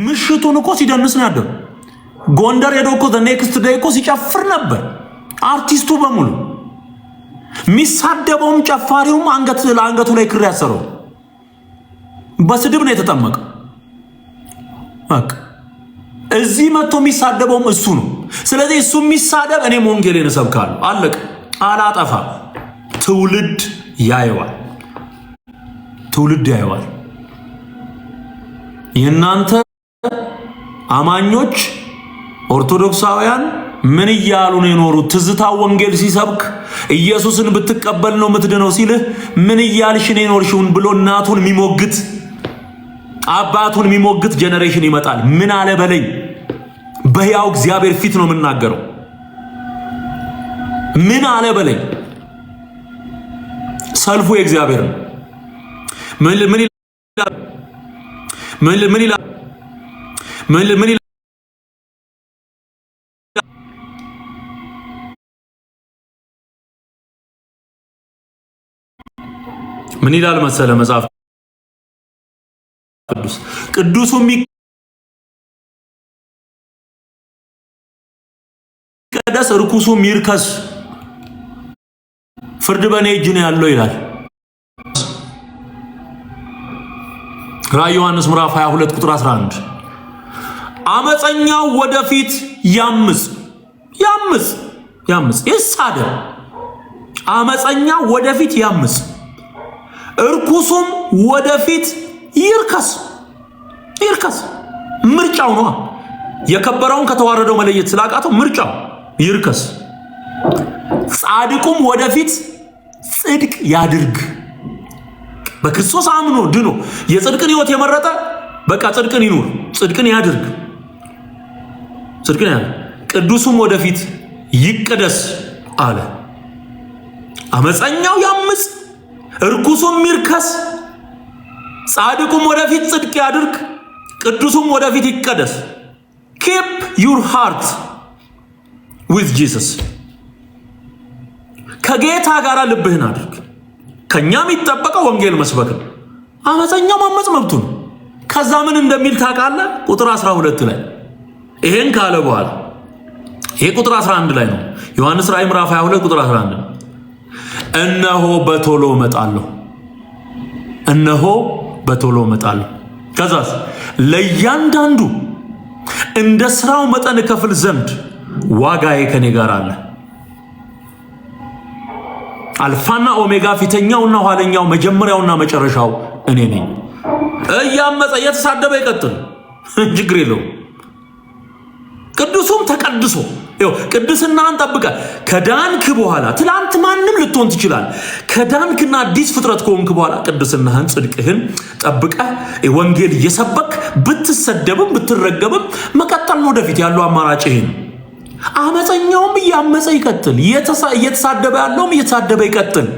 ምሽቱን እኮ ሲደንስ ነው ያደረው። ጎንደር ሄዶ እኮ ኔክስት ዴይ እኮ ሲጨፍር ነበር አርቲስቱ በሙሉ። የሚሳደበውም ጨፋሪውም አንገቱ ላይ ክር ያሰረው በስድብ ነው የተጠመቀው። በቃ እዚህ መጥቶ የሚሳደበውም እሱ ነው። ስለዚህ እሱ የሚሳደብ እኔም ወንጌልን እሰብካለሁ። አለቀ። አላጠፋ። ትውልድ ያየዋል። ትውልድ ያየዋል። የእናንተ አማኞች ኦርቶዶክሳውያን ምን እያሉ ነው የኖሩት? ትዝታው ወንጌል ሲሰብክ ኢየሱስን ብትቀበል ነው የምትድነው ሲልህ ምን እያልሽ ነው የኖርሽውን ብሎ እናቱን የሚሞግት አባቱን የሚሞግት ጄኔሬሽን ይመጣል። ምን አለ በለኝ። በሕያው እግዚአብሔር ፊት ነው የምናገረው። ምን አለ በለኝ። ሰልፉ የእግዚአብሔር ነው። ምን ይላል? ምን ይላል? ምን ይላል መሰለ መጽሐፍ ቅዱሱ የሚቀደስ ርኩሱ ይርከስ፣ ፍርድ በኔ እጅ ነው ያለው ይላል ራዕይ ዮሐንስ ምዕራፍ 22 ቁጥር 11። አመፀኛው ወደፊት ያምጽ ይሳደብ። አመፀኛው ወደፊት ያምጽ፣ እርኩሱም ወደፊት ይርከስ። ምርጫው ነው። የከበረውን ከተዋረደው መለየት ስላቃተው ምርጫው ይርከስ። ጻድቁም ወደፊት ጽድቅ ያድርግ። በክርስቶስ አምኖ ድኖ የጽድቅን ሕይወት የመረጠ በቃ ጽድቅን ይኑር፣ ጽድቅን ያድርግ። ቅዱሱም ወደፊት ይቀደስ አለ። አመፀኛው ያምጽ፣ እርኩሱም ይርከስ፣ ጻድቁም ወደፊት ጽድቅ ያድርግ፣ ቅዱሱም ወደፊት ይቀደስ። keep your heart with Jesus። ከጌታ ጋር ልብህን አድርግ። ከኛ የሚጠበቀው ወንጌል መስበክ ነው። አመፀኛው ማመጽ መብቱ ነው። ከዛ ምን እንደሚል ታውቃለህ? ቁጥር 12 ላይ ይሄን ካለ በኋላ ይሄ ቁጥር 11 ላይ ነው። ዮሐንስ ራዕይ ምዕራፍ 22 ቁጥር 11 እነሆ በቶሎ እመጣለሁ፣ እነሆ በቶሎ እመጣለሁ። ከዛስ ለእያንዳንዱ እንደ ስራው መጠን እከፍል ዘንድ ዋጋዬ ከኔ ጋር አለ። አልፋና ኦሜጋ፣ ፊተኛውና ኋለኛው፣ መጀመሪያውና መጨረሻው እኔ ነኝ። እያመፀ እየተሳደበ ይቀጥል፣ ችግር የለውም። ቅዱሱም ተቀድሶ ቅድስናን ጠብቀ ከዳንክ በኋላ ትላንት ማንም ልትሆን ትችላል። ከዳንክና አዲስ ፍጥረት ከሆንክ በኋላ ቅድስናህን ጽድቅህን ጠብቀ ወንጌል እየሰበክ ብትሰደብም ብትረገብም መቀጠል ነው። ወደፊት ያለው አማራጭ ይሄን። አመፀኛውም እያመፀ ይቀጥል፣ እየተሳደበ ያለውም እየተሳደበ ይቀጥል።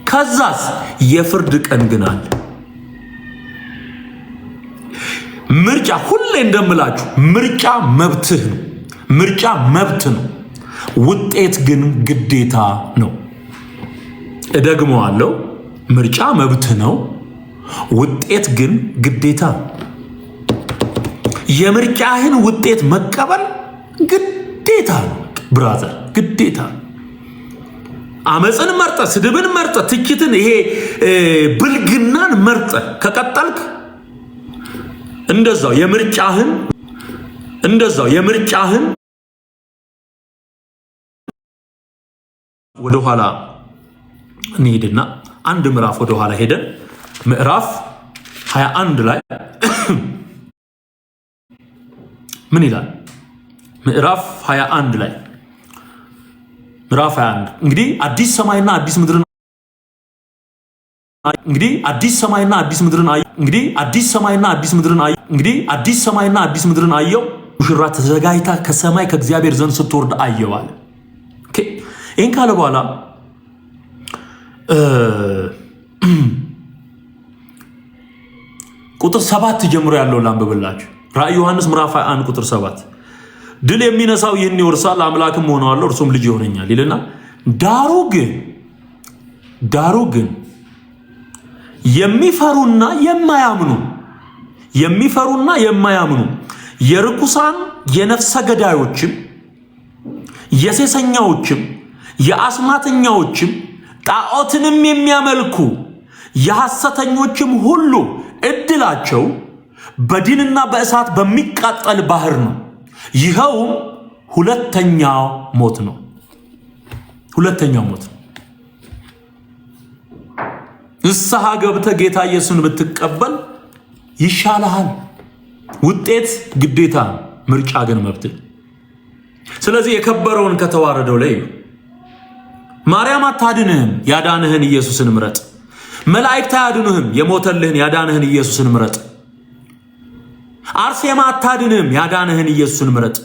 ከዛስ የፍርድ ቀን ግን አለ። ምርጫ ሁሌ እንደምላችሁ ምርጫ መብትህ ነው። ምርጫ መብት ነው። ውጤት ግን ግዴታ ነው። እደግመዋለሁ። ምርጫ መብት ነው። ውጤት ግን ግዴታ ነው። የምርጫህን ውጤት መቀበል ግዴታ ነው ብራዘር፣ ግዴታ ነው። አመፅን መርጠ፣ ስድብን መርጠ፣ ትችትን፣ ይሄ ብልግናን መርጠ ከቀጠልክ እንደዛው የምርጫህን ወደ ኋላ እንሄድና አንድ ምዕራፍ ወደ ኋላ ሄደን ምዕራፍ 21 ላይ ምን ይላል? ምዕራፍ 21 ላይ ምዕራፍ 21 እንግዲህ አዲስ ሰማይና አዲስ ምድርን አየው። ሙሽራ ተዘጋጅታ ከሰማይ ከእግዚአብሔር ዘንድ ስትወርድ አየዋል። ይህን ካለ በኋላ ቁጥር 7 ጀምሮ ያለው ላንብብላችሁ። ራዕይ ዮሐንስ ምዕራፍ 21 ቁጥር 7 ድል የሚነሳው ይህን ይወርሳል፣ አምላክም ሆነዋለሁ፣ እርሱም ልጅ ይሆነኛል ይልና ዳሩ ግን የሚፈሩና የማያምኑ የሚፈሩና የማያምኑ የርኩሳን የነፍሰ ገዳዮችም የሴሰኛዎችም የአስማተኛዎችም ጣዖትንም የሚያመልኩ የሐሰተኞችም ሁሉ እድላቸው በዲንና በእሳት በሚቃጠል ባህር ነው። ይኸውም ሁለተኛው ሞት ነው። ሁለተኛው ሞት ንስሐ ገብተህ ጌታ ኢየሱስን ብትቀበል ይሻልሃል። ውጤት ግዴታ፣ ምርጫ ግን መብት። ስለዚህ የከበረውን ከተዋረደው ላይ ማርያም አታድንህም፣ ያዳንህን ኢየሱስን ምረጥ። መላእክት አያድኑህም፣ የሞተልህን ያዳንህን ኢየሱስን ምረጥ። አርሴማ አታድንህም፣ ያዳንህን ኢየሱስን ምረጥ።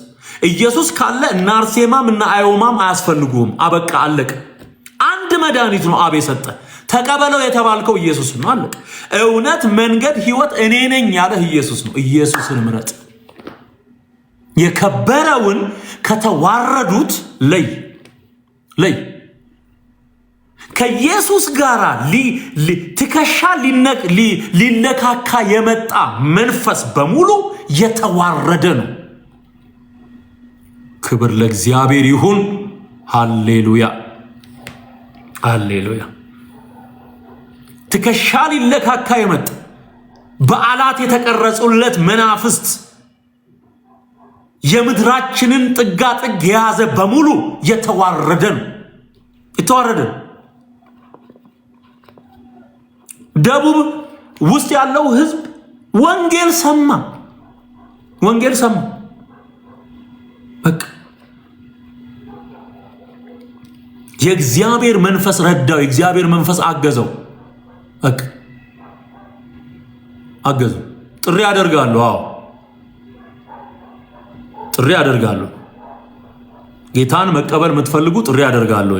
ኢየሱስ ካለ እና አርሴማም እና አዮማም አያስፈልጉም። አበቃ፣ አለቀ። አንድ መድኃኒት ነው አብ የሰጠ። ተቀበለው የተባልከው ኢየሱስ ነው። አለቀ። እውነት፣ መንገድ፣ ህይወት እኔ ነኝ ያለህ ኢየሱስ ነው። ኢየሱስን ምረጥ። የከበረውን ከተዋረዱት ለይ። ከኢየሱስ ጋር ትከሻ ሊነካካ የመጣ መንፈስ በሙሉ የተዋረደ ነው። ክብር ለእግዚአብሔር ይሁን። ሃሌሉያ ሃሌሉያ። ትከሻ ሊነካካ የመጣ በዓላት የተቀረጹለት መናፍስት የምድራችንን ጥጋጥግ የያዘ በሙሉ የተዋረደ ነው። የተዋረደ ነው። ደቡብ ውስጥ ያለው ህዝብ ወንጌል ሰማ። በቃ የእግዚአብሔር መንፈስ ረዳው። የእግዚአብሔር መንፈስ አገዘው። በቃ አገዘው። ጥሪ አደርጋለሁ። አዎ ጥሪ አደርጋለሁ። ጌታን መቀበል የምትፈልጉ ጥሪ አደርጋለሁ።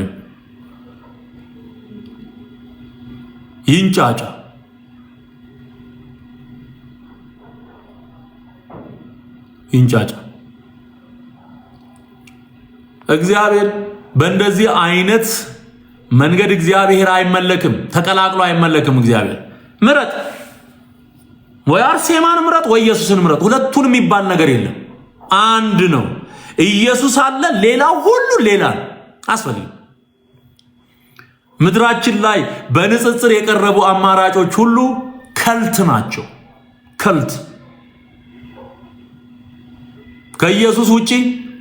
ይንጫጫ እግዚአብሔር በእንደዚህ አይነት መንገድ እግዚአብሔር አይመለክም። ተቀላቅሎ አይመለክም። እግዚአብሔር ምረጥ፣ ወይ አርሴማን ምረጥ፣ ወይ ኢየሱስን ምረጥ። ሁለቱን የሚባል ነገር የለም። አንድ ነው። ኢየሱስ አለ፣ ሌላው ሁሉ ሌላ ነው። አስፈልግ ምድራችን ላይ በንጽጽር የቀረቡ አማራጮች ሁሉ ከልት ናቸው። ከልት ከኢየሱስ ውጪ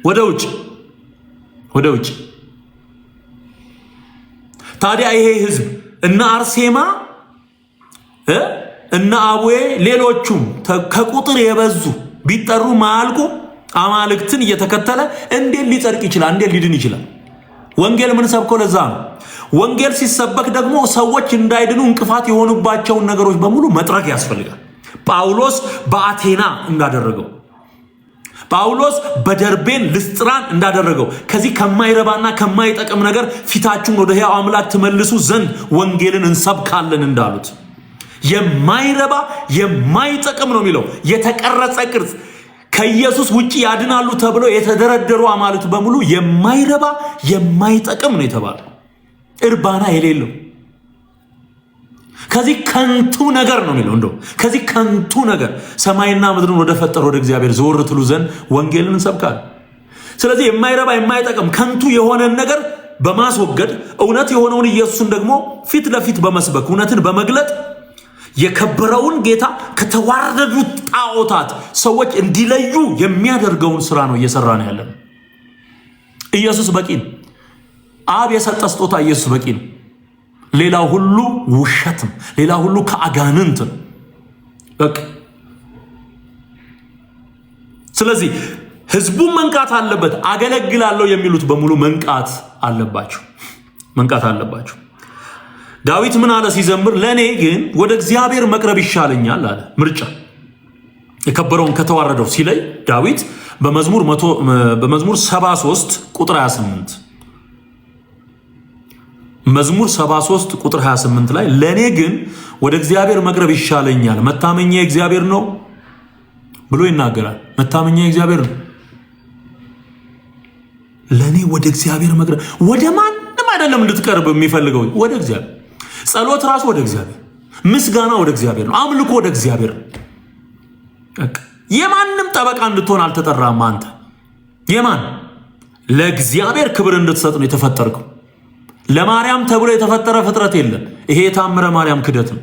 ወደ ውጪ። ታዲያ ይሄ ህዝብ እነ አርሴማ እነ አቡዬ ሌሎቹም ከቁጥር የበዙ ቢጠሩ ማያልቁ አማልክትን እየተከተለ እንዴት ሊጸድቅ ይችላል? እንዴት ሊድን ይችላል? ወንጌል ምን ሰብከው ለዛ ነው። ወንጌል ሲሰበክ ደግሞ ሰዎች እንዳይድኑ እንቅፋት የሆኑባቸውን ነገሮች በሙሉ መጥረግ ያስፈልጋል። ጳውሎስ በአቴና እንዳደረገው፣ ጳውሎስ በደርቤን ልስጥራን እንዳደረገው ከዚህ ከማይረባና ከማይጠቅም ነገር ፊታችሁን ወደ ሕያው አምላክ ትመልሱ ዘንድ ወንጌልን እንሰብካለን እንዳሉት የማይረባ የማይጠቅም ነው የሚለው የተቀረጸ ቅርጽ ከኢየሱስ ውጪ ያድናሉ ተብሎ የተደረደሩ አማልክት በሙሉ የማይረባ የማይጠቅም ነው የተባለው። እርባና የሌለው ከዚህ ከንቱ ነገር ነው የሚለው። እንደው ከዚህ ከንቱ ነገር ሰማይና ምድርን ወደ ፈጠረ ወደ እግዚአብሔር ዘወር ትሉ ዘንድ ወንጌልን እንሰብካለን። ስለዚህ የማይረባ የማይጠቅም ከንቱ የሆነን ነገር በማስወገድ እውነት የሆነውን ኢየሱስን ደግሞ ፊት ለፊት በመስበክ እውነትን በመግለጥ የከበረውን ጌታ ከተዋረዱት ጣዖታት ሰዎች እንዲለዩ የሚያደርገውን ስራ ነው እየሰራ ነው ያለን። ኢየሱስ በቂ ነው። አብ የሰጠ ስጦታ ኢየሱስ በቂ ነው። ሌላው ሁሉ ውሸት ነው። ሌላው ሁሉ ከአጋንንት ነው። በቃ ስለዚህ ህዝቡ መንቃት አለበት። አገለግላለሁ የሚሉት በሙሉ መንቃት አለባቸው። ዳዊት ምን አለ ሲዘምር? ለኔ ግን ወደ እግዚአብሔር መቅረብ ይሻለኛል አለ። ምርጫ የከበረውን ከተዋረደው ሲለይ ዳዊት በመዝሙር 73 ቁጥር 28 መዝሙር 73 ቁጥር 28 ላይ ለኔ ግን ወደ እግዚአብሔር መቅረብ ይሻለኛል፣ መታመኛ እግዚአብሔር ነው ብሎ ይናገራል። መታመኛ እግዚአብሔር ነው። ለኔ ወደ እግዚአብሔር መቅረብ፣ ወደ ማንም አይደለም እንድትቀርብ የሚፈልገው ወደ እግዚአብሔር። ጸሎት ራሱ ወደ እግዚአብሔር፣ ምስጋና ወደ እግዚአብሔር ነው፣ አምልኮ ወደ እግዚአብሔር ነው። የማንም ጠበቃ እንድትሆን አልተጠራም። አንተ የማን ለእግዚአብሔር ክብር እንድትሰጥ ነው የተፈጠርከው። ለማርያም ተብሎ የተፈጠረ ፍጥረት የለም። ይሄ የታምረ ማርያም ክደት ነው።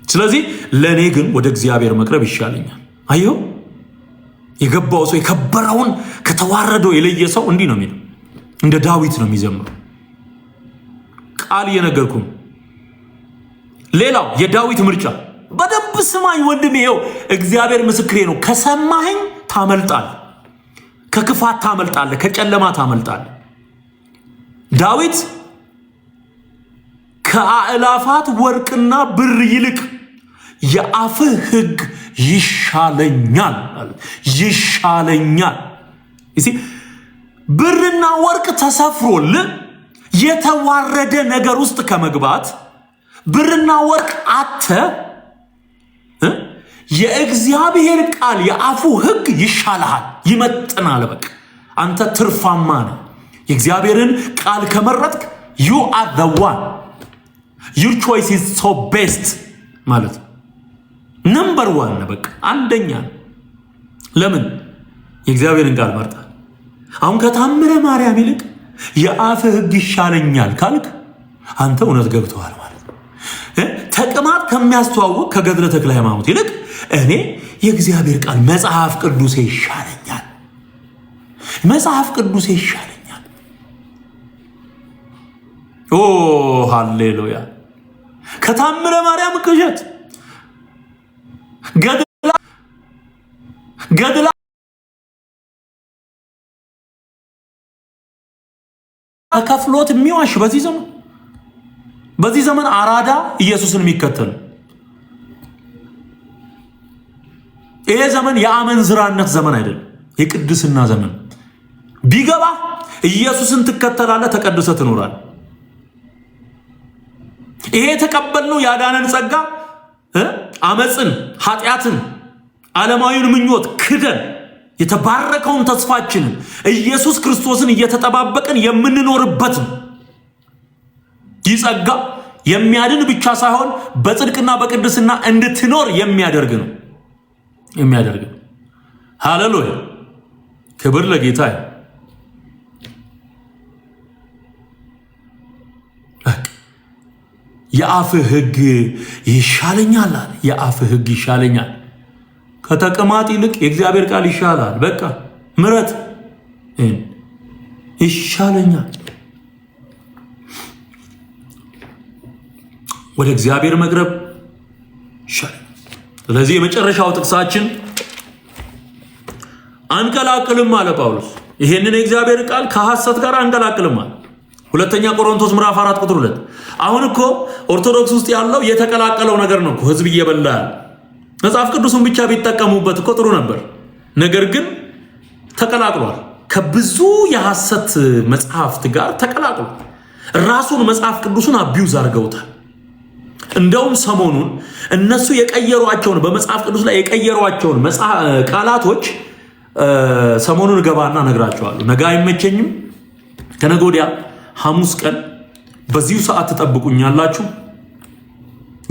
ስለዚህ ለኔ ግን ወደ እግዚአብሔር መቅረብ ይሻለኛል። አየው የገባው ሰው የከበረውን ከተዋረደው የለየ ሰው እንዲህ ነው የሚለው። እንደ ዳዊት ነው የሚዘምረው። ቃል እየነገርኩ። ሌላው የዳዊት ምርጫ በደንብ ስማኝ ወንድሜ። ይኸው እግዚአብሔር ምስክሬ ነው። ከሰማኸኝ ታመልጣለህ፣ ከክፋት ታመልጣለህ፣ ከጨለማ ታመልጣለህ። ዳዊት ከአእላፋት ወርቅና ብር ይልቅ የአፍህ ሕግ ይሻለኛል አለ። ይሻለኛል። ብርና ወርቅ ተሰፍሮልህ የተዋረደ ነገር ውስጥ ከመግባት ብርና ወርቅ አተ የእግዚአብሔር ቃል የአፉ ሕግ ይሻልሃል፣ ይመጥናል። በቃ አንተ ትርፋማ ነህ። የእግዚአብሔርን ቃል ከመረጥክ you are the one, your choice is so best ማለት ነምበር 1 ነው። በቃ አንደኛ። ለምን የእግዚአብሔርን ቃል መርጣል? አሁን ከታምረ ማርያም ይልቅ የአፍ ሕግ ይሻለኛል ካልክ አንተ እውነት ገብተዋል ማለት ነው። ተቅማጥ ከሚያስተዋውቅ ከገድለ ተክለ ሃይማኖት ይልቅ እኔ የእግዚአብሔር ቃል መጽሐፍ ቅዱሴ ይሻለኛል፣ መጽሐፍ ቅዱሴ ይሻለኛል። ኦ ሃሌሉያ! ከታምረ ማርያም ቅዠት ገድላ ከፍሎት የሚዋሽ በዚህ ዘመን አራዳ ኢየሱስን የሚከተሉ ይሄ ዘመን የአመንዝራነት ዘመን አይደለም፣ የቅድስና ዘመን። ቢገባ ኢየሱስን ትከተላለህ፣ ተቀድሰህ ትኖራለህ። ይሄ የተቀበልነው ያዳነን ጸጋ አመፅን፣ ኃጢአትን፣ ዓለማዊን ምኞት ክደን የተባረከውን ተስፋችንን ኢየሱስ ክርስቶስን እየተጠባበቅን የምንኖርበት ነው። ይህ ጸጋ የሚያድን ብቻ ሳይሆን በጽድቅና በቅድስና እንድትኖር የሚያደርግ ነው። ሃሌሉያ! ክብር ለጌታ። የአፍህ ሕግ ይሻለኛል አለ። የአፍህ ሕግ ይሻለኛል። ከተቅማጥ ይልቅ የእግዚአብሔር ቃል ይሻላል። በቃ ምረት ይሻለኛል። ወደ እግዚአብሔር መቅረብ ይሻለኛል። ስለዚህ የመጨረሻው ጥቅሳችን አንቀላቅልም አለ ጳውሎስ። ይሄንን የእግዚአብሔር ቃል ከሐሰት ጋር አንቀላቅልም አለ። ሁለተኛ ቆሮንቶስ ምዕራፍ 4 ቁጥር 2። አሁን እኮ ኦርቶዶክስ ውስጥ ያለው የተቀላቀለው ነገር ነው እኮ ህዝብ እየበላ ያለ። መጽሐፍ ቅዱስን ብቻ ቢጠቀሙበት እኮ ጥሩ ነበር። ነገር ግን ተቀላቅሏል። ከብዙ የሐሰት መጽሐፍት ጋር ተቀላቅሏል። ራሱን መጽሐፍ ቅዱስን አቢዩዝ አድርገውታል። እንደውም ሰሞኑን እነሱ የቀየሯቸውን በመጽሐፍ ቅዱስ ላይ የቀየሯቸውን ቃላቶች ሰሞኑን ገባና ነግራቸዋለሁ። ነገ አይመቸኝም፣ ከነገ ወዲያ ሐሙስ ቀን በዚሁ ሰዓት ትጠብቁኛላችሁ።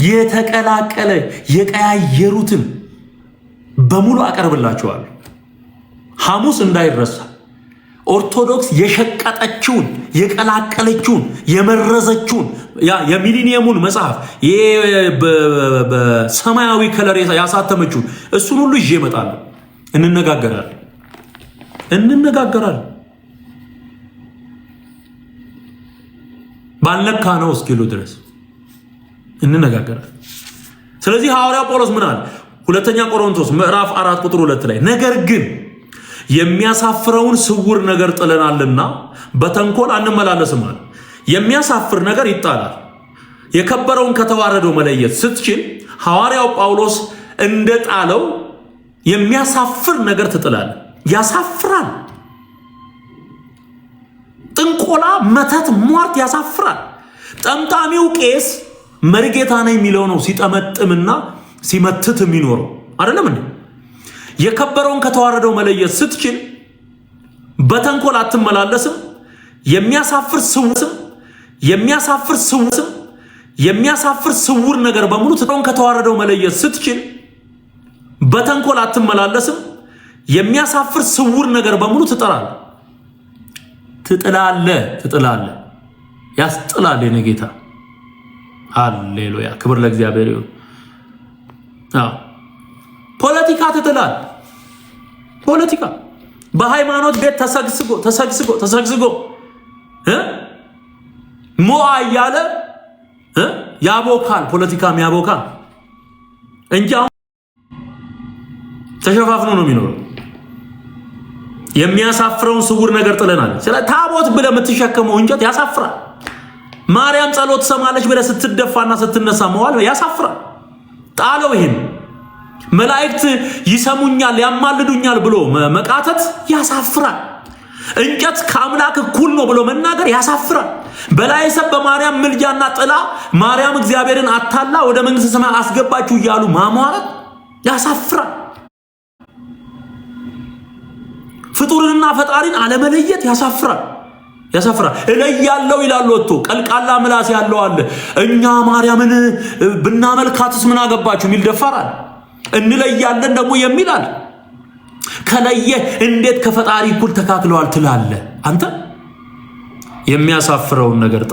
የተቀላቀለ የቀያየሩትን በሙሉ አቀርብላችኋለሁ። ሐሙስ እንዳይረሳ። ኦርቶዶክስ የሸቀጠችውን የቀላቀለችውን የመረዘችውን የሚሊኒየሙን መጽሐፍ በሰማያዊ ከለር ያሳተመችውን እሱን ሁሉ ይዤ እመጣለሁ። እንነጋገራለን ባልነካ ነው እስኪሉ ድረስ እንነጋገራለን። ስለዚህ ሐዋርያው ጳውሎስ ምን አለ? ሁለተኛ ቆሮንቶስ ምዕራፍ 4 ቁጥር 2 ላይ ነገር ግን የሚያሳፍረውን ስውር ነገር ጥለናልና በተንኮል አንመላለስም አለ። የሚያሳፍር ነገር ይጣላል። የከበረውን ከተዋረደው መለየት ስትችል ሐዋርያው ጳውሎስ እንደጣለው የሚያሳፍር ነገር ትጥላለህ። ያሳፍራል። ጥንቆላ፣ መተት፣ ሟርት ያሳፍራል። ጠምጣሚው ቄስ መርጌታ ነው የሚለው ነው ሲጠመጥምና ሲመትት የሚኖረው አይደለም እንዴ? የከበረውን ከተዋረደው መለየት ስትችል በተንኮል አትመላለስም። የሚያሳፍር ስውር ነገር በሙሉ ከተዋረደው መለየት ስትችል በተንኮል አትመላለስም። የሚያሳፍር ስውር ነገር በሙሉ ትጥላለህ። ያስጥላል የኔ ጌታ። ሃሌሉያ ክብር ለእግዚአብሔር ይሁን። ፖለቲካ ትጥላል። ፖለቲካ በሃይማኖት ቤት ተሰግስጎ ሞአ እያለ ያቦካል። ፖለቲካም ያቦካል እንጂ ተሸፋፍኖ ነው የሚኖረው። የሚያሳፍረውን ስውር ነገር ጥለናል። ስለ ታቦት ብለህ የምትሸከመው እንጨት ያሳፍራል። ማርያም ጸሎት ትሰማለች ብለህ ስትደፋና ስትነሳ መዋል ያሳፍራል። ጣለው። ይሄን መላእክት ይሰሙኛል ያማልዱኛል ብሎ መቃተት ያሳፍራል። እንጨት ከአምላክ እኩል ነው ብሎ መናገር ያሳፍራል። በላይ ሰብ በማርያም ምልጃና ጥላ ማርያም እግዚአብሔርን አታላ ወደ መንግስተ ሰማይ አስገባችሁ እያሉ ማሟረት ያሳፍራል። ፍጡርንና ፈጣሪን አለመለየት ያሳፍራል። እለያለው ይላል ወጥቶ ቀልቃላ ምላስ ያለው አለ። እኛ ማርያምን ብናመልካትስ ምን አገባችሁ የሚል ደፋራል። እንለያለን ደግሞ የሚላል። ከለየ እንዴት ከፈጣሪ እኩል ተካክለዋል ትላለህ አንተ? የሚያሳፍረውን ነገር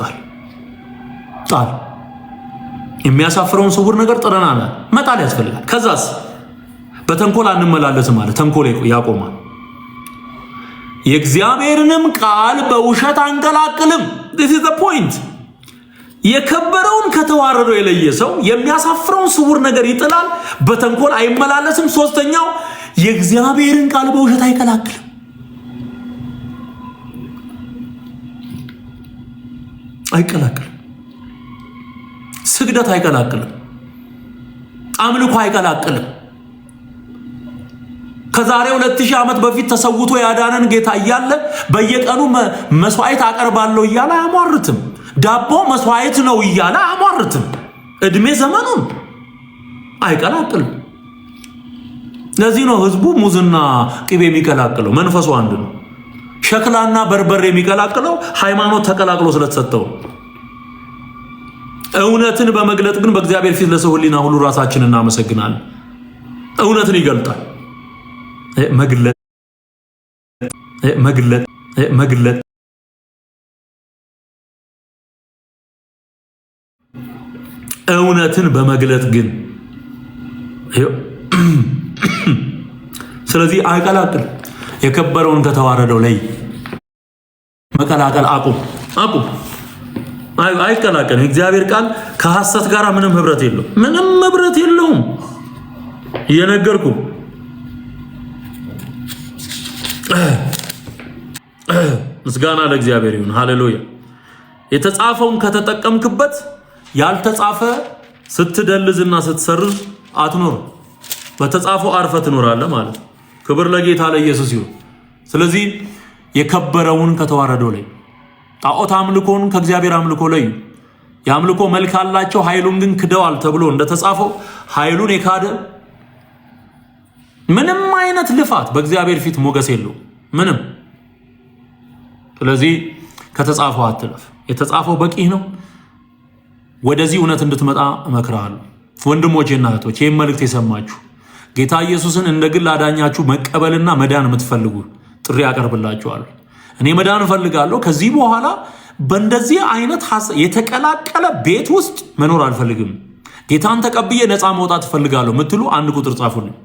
ጣል። የሚያሳፍረውን ስውር ነገር ጥለናል፣ መጣል ያስፈልጋል። ከዛስ በተንኮል አንመላለስም ማለት ተንኮል ያቆማል። የእግዚአብሔርንም ቃል በውሸት አንቀላቅልም። this is the point። የከበረውን ከተዋረደው የለየ ሰው የሚያሳፍረውን ስውር ነገር ይጥላል፣ በተንኮል አይመላለስም። ሶስተኛው የእግዚአብሔርን ቃል በውሸት አይቀላቅልም። ስግደት አይቀላቅልም። አምልኮ አይቀላቅልም። ከዛሬ 2000 ዓመት በፊት ተሰውቶ ያዳነን ጌታ እያለ በየቀኑ መስዋዕት አቀርባለሁ እያለ አያሟርትም። ዳቦ መስዋዕት ነው እያለ አያሟርትም። እድሜ ዘመኑን አይቀላቅልም። ለዚህ ነው ህዝቡ ሙዝና ቅቤ የሚቀላቅለው። መንፈሱ አንድ ነው። ሸክላና በርበሬ የሚቀላቅለው ሃይማኖት ተቀላቅሎ ስለተሰጠው። እውነትን በመግለጥ ግን በእግዚአብሔር ፊት ለሰው ሕሊና ሁሉ ራሳችንን እናመሰግናለን። እውነትን ይገልጣል። መግለጥ እውነትን በመግለጥ ግን ስለዚህ አይቀላቅል። የከበረውን ከተዋረደው ላይ መቀላቀል አቁም። አይቀላቀልም። እግዚአብሔር ቃል ከሐሰት ጋር ምንም ህብረት የለውም። እየነገርኩ ምስጋና ለእግዚአብሔር ይሁን። ሃሌሉያ። የተጻፈውን ከተጠቀምክበት ያልተጻፈ ስትደልዝና ስትሰርዝ አትኖር። በተጻፈው አርፈ ትኖራለህ ማለት ነው። ክብር ለጌታ ለኢየሱስ ይሁን። ስለዚህ የከበረውን ከተዋረደው ላይ ጣዖት አምልኮን ከእግዚአብሔር አምልኮ ላይ የአምልኮ መልክ አላቸው ኃይሉን ግን ክደዋል ተብሎ እንደተጻፈው ኃይሉን የካደ ምንም አይነት ልፋት በእግዚአብሔር ፊት ሞገስ የለው ምንም። ስለዚህ ከተጻፈው አትለፍ። የተጻፈው በቂ ነው። ወደዚህ እውነት እንድትመጣ እመክርሃለሁ። ወንድሞቼና እህቶቼ ይህን መልእክት የሰማችሁ ጌታ ኢየሱስን እንደ ግል አዳኛችሁ መቀበልና መዳን የምትፈልጉ ጥሪ ያቀርብላችኋል። እኔ መዳን እፈልጋለሁ። ከዚህ በኋላ በእንደዚህ አይነት የተቀላቀለ ቤት ውስጥ መኖር አልፈልግም። ጌታን ተቀብዬ ነፃ መውጣት እፈልጋለሁ ምትሉ አንድ ቁጥር ጻፉልኝ።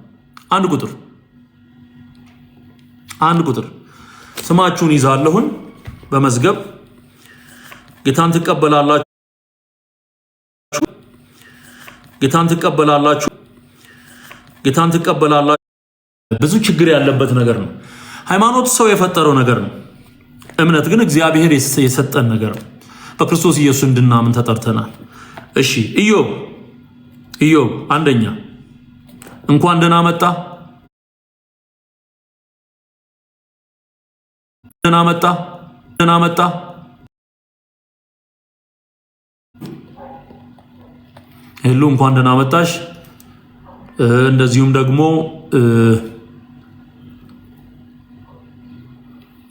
አንድ ቁጥር ስማችሁን ይዛለሁን በመዝገብ ጌታን ትቀበላላችሁ። ብዙ ችግር ያለበት ነገር ነው። ሃይማኖት ሰው የፈጠረው ነገር ነው። እምነት ግን እግዚአብሔር የሰጠን ነገር ነው። በክርስቶስ ኢየሱስ እንድናምን ተጠርተናል። እሺ ኢዮብ አንደኛ እንኳን ደህና መጣ። ሄሎ እንኳን ደህና መጣሽ። እንደዚሁም ደግሞ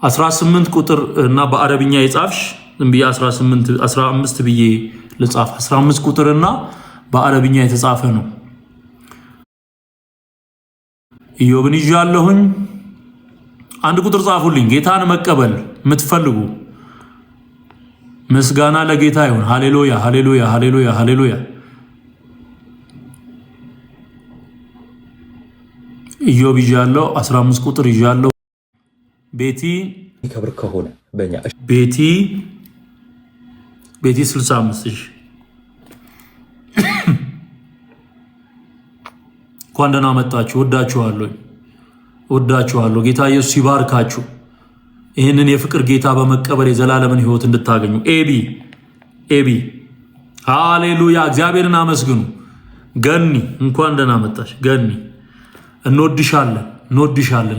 18 ቁጥር እና በአረብኛ የጻፍሽ ዝም ብዬ 15 ብዬ ልጻፍ። 15 ቁጥር እና በአረብኛ የተጻፈ ነው። ኢዮብን ይዣለሁኝ። አንድ ቁጥር ጻፉልኝ። ጌታን መቀበል የምትፈልጉ ምስጋና ለጌታ ይሁን። ሃሌሉያ ሃሌሉያ ሃሌሉያ ሃሌሉያ። ኢዮብ ይዣለሁ። 15 ቁጥር ይዣለሁ። ቤቲ ይከብር ከሆነ በእኛ ቤቲ 65 እንኳን ደህና መጣችሁ። ወዳችኋለሁ። ጌታ ኢየሱስ ይባርካችሁ። ይህንን የፍቅር ጌታ በመቀበል የዘላለምን ሕይወት እንድታገኙ። ኤቢ ሃሌሉያ። እግዚአብሔርን አመስግኑ። ገኒ እንኳን ደህና መጣሽ። ገኒ እንወድሻለን።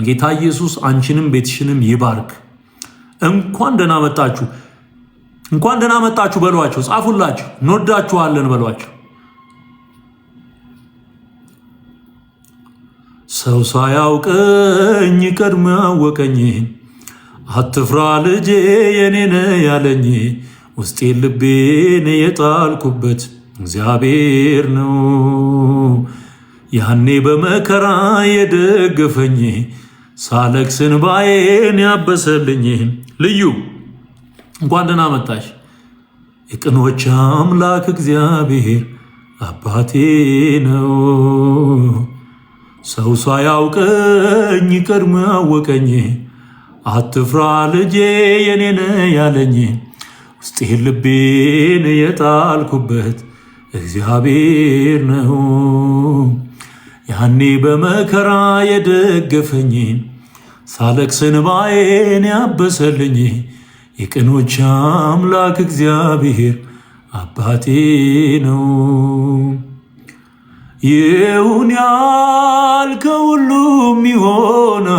ጌታ ኢየሱስ አንቺንም ቤትሽንም ይባርክ። እንኳን ደህና መጣችሁ በሏቸው። ጻፉላችሁ። እንወዳችኋለን በሏቸው። ሰው ሳያውቀኝ ቀድሞ ያወቀኝ አትፍራ ልጄ የኔነ ያለኝ ውስጤን ልቤን የጣልኩበት እግዚአብሔር ነው። ያኔ በመከራ የደገፈኝ ሳለቅስ እንባዬን ያበሰልኝ ልዩ እንኳን ደህና መጣሽ። የቅኖች አምላክ እግዚአብሔር አባቴ ነው። ሰው ሳያውቀኝ ቀድሞ ያወቀኝ አትፍራ ልጄ የኔነ ያለኝ ውስጤን ልቤን የጣልኩበት እግዚአብሔር ነው። ያኔ በመከራ የደገፈኝ ሳለቅስ እንባዬን ያበሰልኝ የቅኖች አምላክ እግዚአብሔር አባቴ ነው። ይሁን ያልከው ሁሉም ይሆናል፣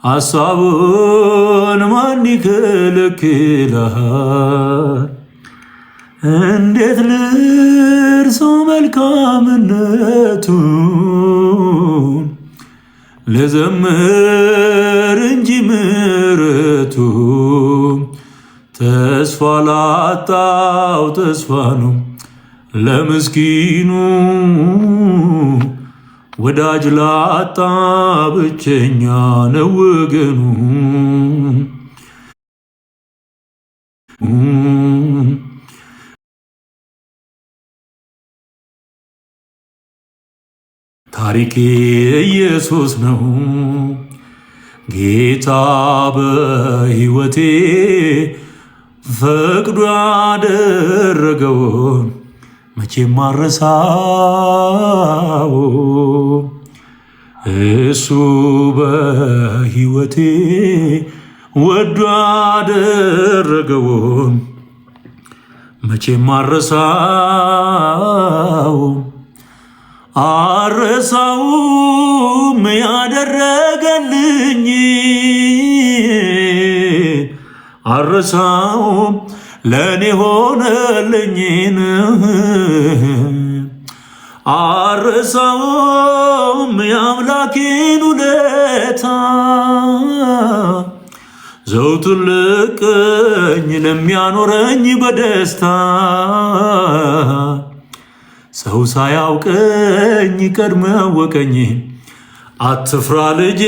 ሐሳቡን ማን ይከለክላል? እንዴት ልርሳው መልካምነቱን ልዘምር እንጂ ምሕረቱን ተስፋ ላጣው ተስፋ ነው ለምስኪኑ ወዳጅ ላጣ ብቸኛ ነው ወገኑ። ታሪኬ ኢየሱስ ነው ጌታ በሕይወቴ ፈቅዶ ያደረገውን መቼም ማረሳው። እሱ በሕይወቴ ወዶ ያደረገውን መቼም ማረሳው። አረሳውም ያደረገልኝ አረሳውም ለኔ ሆነልኝን አረሳውም የአምላኬን ውለታ ዘውትር ልቀኝ ለሚያኖረኝ በደስታ ሰው ሳያውቀኝ ቀድሞ ያወቀኝ አትፍራ ልጄ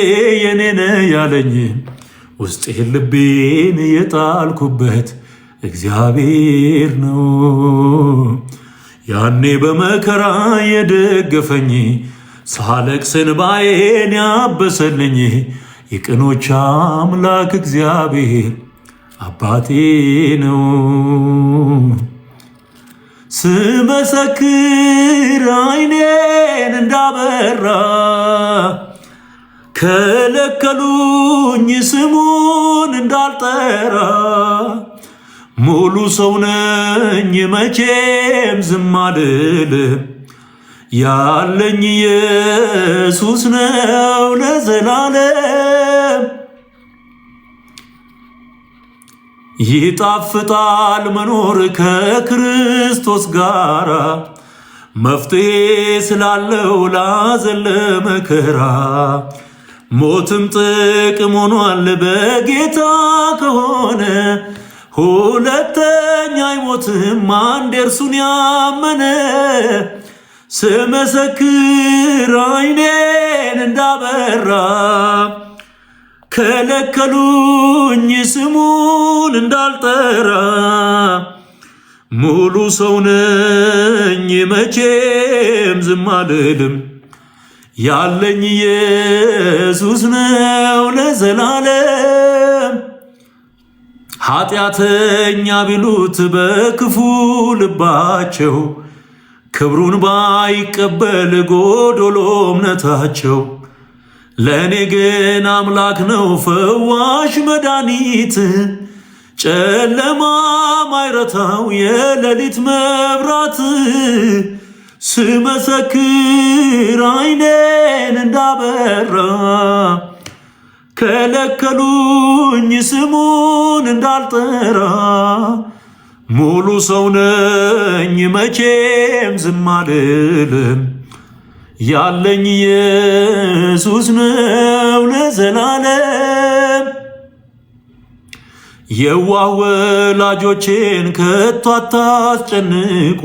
የኔነ ያለኝ ውስጤን ልቤን የጣልኩበት እግዚአብሔር ነው። ያኔ በመከራ የደገፈኝ ሳለቅስ እንባዬን ያበሰልኝ የቅኖች አምላክ እግዚአብሔር አባቴ ነው። ስመሰክር ዓይኔን እንዳበራ ከለከሉኝ ስሙን እንዳልጠራ ሙሉ ሰው ነኝ መቼም ዝም አልልም ያለኝ ኢየሱስ ነው ለዘላለም። ይጣፍጣል መኖር ከክርስቶስ ጋር መፍትሄ ስላለው ላዘን ለመከራ ሞትም ጥቅም ሆኗል በጌታ ከሆነ ሁለተኛ አይሞትም አንድ እርሱን ያመነ ስመሰክር ዓይኔን እንዳበራ ከለከሉኝ ስሙን እንዳልጠራ ሙሉ ሰው ነኝ መቼም ዝም አልልም ያለኝ ኢየሱስ ነው ለዘላለም። ኃጢአተኛ ቢሉት በክፉ ልባቸው ክብሩን ባይቀበል ጎዶሎ እምነታቸው ለእኔ ግን አምላክ ነው ፈዋሽ መድኃኒት ጨለማ ማይረታው የሌሊት መብራት ስመሰክር ዓይኔን እንዳበራ ከለከሉኝ ስሙን እንዳልጠራ ሙሉ ሰው ነኝ መቼም ዝም አልልም ያለኝ ኢየሱስ ነው ለዘላለም። የዋህ ወላጆቼን ከቶ አታስጨንቁ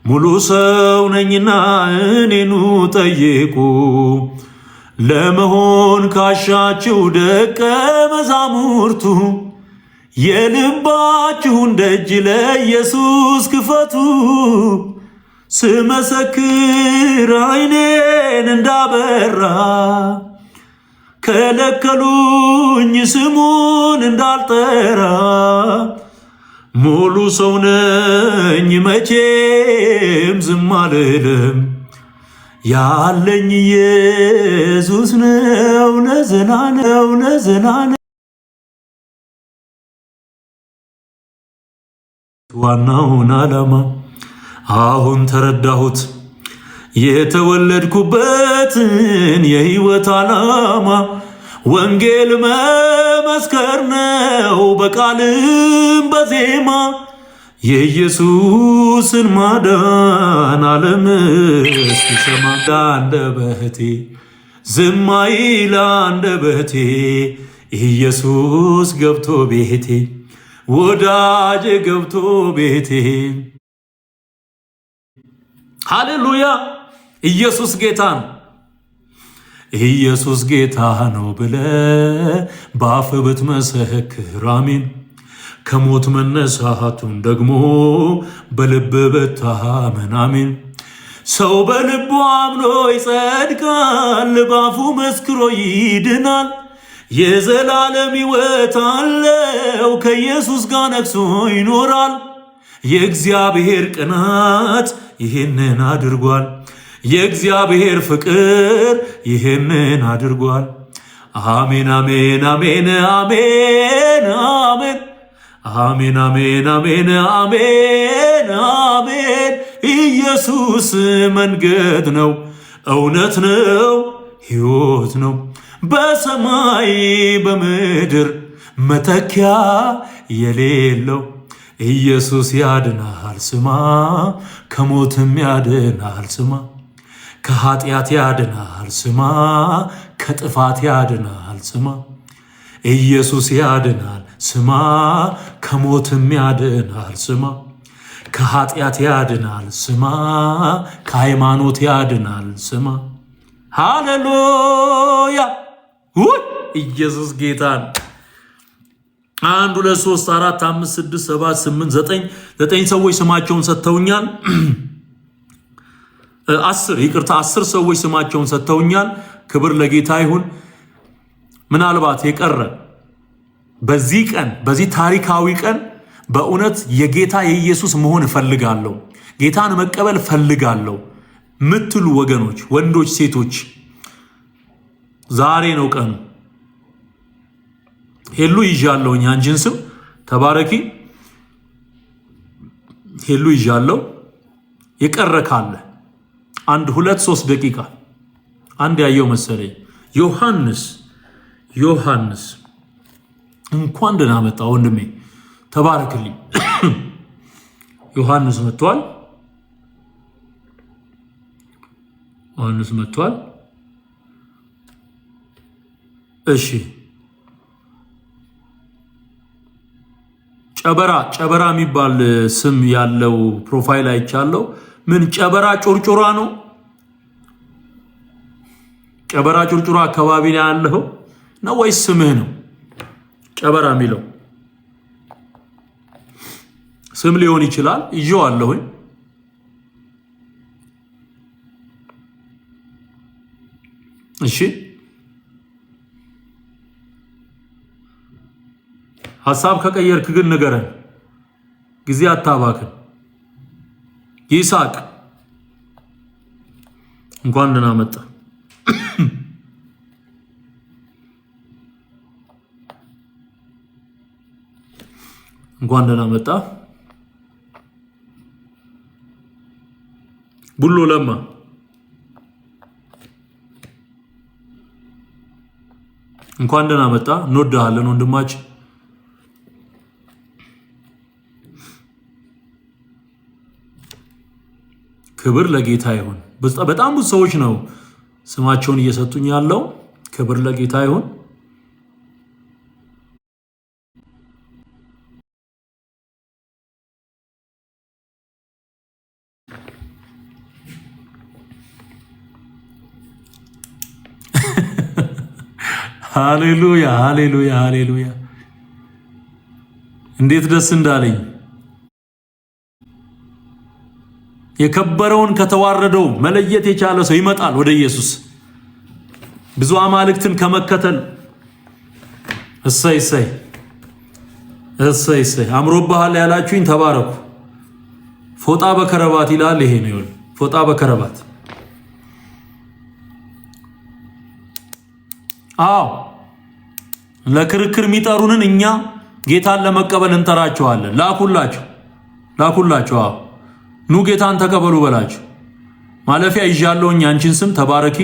ሙሉ ሰው ነኝና እኔኑ ጠይቁ። ለመሆን ካሻችሁ ደቀ መዛሙርቱ የልባችሁን ደጅ ለኢየሱስ ክፈቱ። ስመሰክር ዓይኔን እንዳበራ ከለከሉኝ ስሙን እንዳልጠራ ሙሉ ሰው ነኝ መቼም ዝም አልልም ያለኝ ኢየሱስ ነው ለዘላለም። ዋናውን ዓላማ አሁን ተረዳሁት የተወለድኩበትን የሕይወት ዓላማ ወንጌል መመስከር ነው በቃልም በዜማ የኢየሱስን ማዳን ዓለም እስኪሰማ አንደበቴ ዝም አይል አንደበቴ ኢየሱስ ገብቶ ቤቴ ወዳጄ ገብቶ ቤቴ። ሃሌሉያ! ኢየሱስ ጌታ ነው። ኢየሱስ ጌታ ነው ብለ በአፍ ብትመሰክር አሜን። ከሞት መነሳቱን ደግሞ በልብ ብታመን አሜን። ሰው በልቡ አምኖ ይጸድቃል፣ በአፉ መስክሮ ይድናል። የዘላለም ሕይወት አለው ከኢየሱስ ጋር ነግሶ ይኖራል። የእግዚአብሔር ቅናት ይህንን አድርጓል። የእግዚአብሔር ፍቅር ይህንን አድርጓል። አሜን አሜን አሜን አሜን አሜን አሜን አሜን አሜን አሜን አሜን። ኢየሱስ መንገድ ነው፣ እውነት ነው፣ ሕይወት ነው። በሰማይ በምድር መተኪያ የሌለው ኢየሱስ ያድናል ስማ፣ ከሞትም ያድናል ስማ፣ ከኃጢአት ያድናል ስማ፣ ከጥፋት ያድናል ስማ። ኢየሱስ ያድናል ስማ፣ ከሞትም ያድናል ስማ፣ ከኃጢአት ያድናል ስማ፣ ከሃይማኖት ያድናል ስማ። ሃሌሉያ! ኢየሱስ ጌታን 1 2 3 4 5 6 7 8 9 ሰዎች ስማቸውን ሰጥተውኛል። 10 ሰዎች ስማቸውን ሰጥተውኛል። ክብር ለጌታ ይሁን። ምናልባት የቀረ በዚህ ቀን በዚህ ታሪካዊ ቀን በእውነት የጌታ የኢየሱስ መሆን እፈልጋለሁ፣ ጌታን መቀበል እፈልጋለሁ ምትሉ ወገኖች፣ ወንዶች፣ ሴቶች ዛሬ ነው ቀኑ። ሄሉ ይዣለሁ፣ አንቺን ስም ተባረኪ። ሄሉ ይዣለሁ። የቀረ ካለ 1 2 3 ደቂቃ አንድ ያየው መሰለኝ። ዮሐንስ እንኳን ደህና መጣ ወንድሜ፣ ተባረክልኝ። ዮሐንስ መጥቷል። እሺ ጨበራ የሚባል ስም ያለው ፕሮፋይል አይቻለሁ። ምን ጨበራ ጩርጩራ ነው? ጨበራ ጩርጩራ አካባቢ ላይ ያለው ነው ወይስ ስምህ ነው? ጨበራ የሚለው ስም ሊሆን ይችላል። ይዤዋለሁኝ። እሺ ሐሳብ ከቀየርክ ግን ንገረን፣ ጊዜ አታባክን። ይስሐቅ እንኳን ደህና መጣ። እንኳን ደህና መጣ። ቡሎ ለማ እንኳን ደህና መጣ። እንወድሃለን ወንድማችን። ክብር ለጌታ ይሁን። በጣም ብዙ ሰዎች ነው ስማቸውን እየሰጡኝ ያለው። ክብር ለጌታ ይሁን። ሃሌሉያ ሃሌሉያ ሃሌሉያ! እንዴት ደስ እንዳለኝ! የከበረውን ከተዋረደው መለየት የቻለ ሰው ይመጣል ወደ ኢየሱስ። ብዙ አማልክትን ከመከተል እሰይ እሰይ እሰይ እሰይ! አምሮብሃል ያላችሁኝ ተባረኩ። ፎጣ በከረባት ይላል። ይሄ ነው ይሁን። ፎጣ በከረባት አዎ፣ ለክርክር የሚጠሩንን እኛ ጌታን ለመቀበል እንጠራቸዋለን። ላኩላቸው። አዎ ኑ ጌታን ተቀበሉ በላችሁ። ማለፊያ ይዣለሁኝ። ያንቺን ስም ተባረኪ።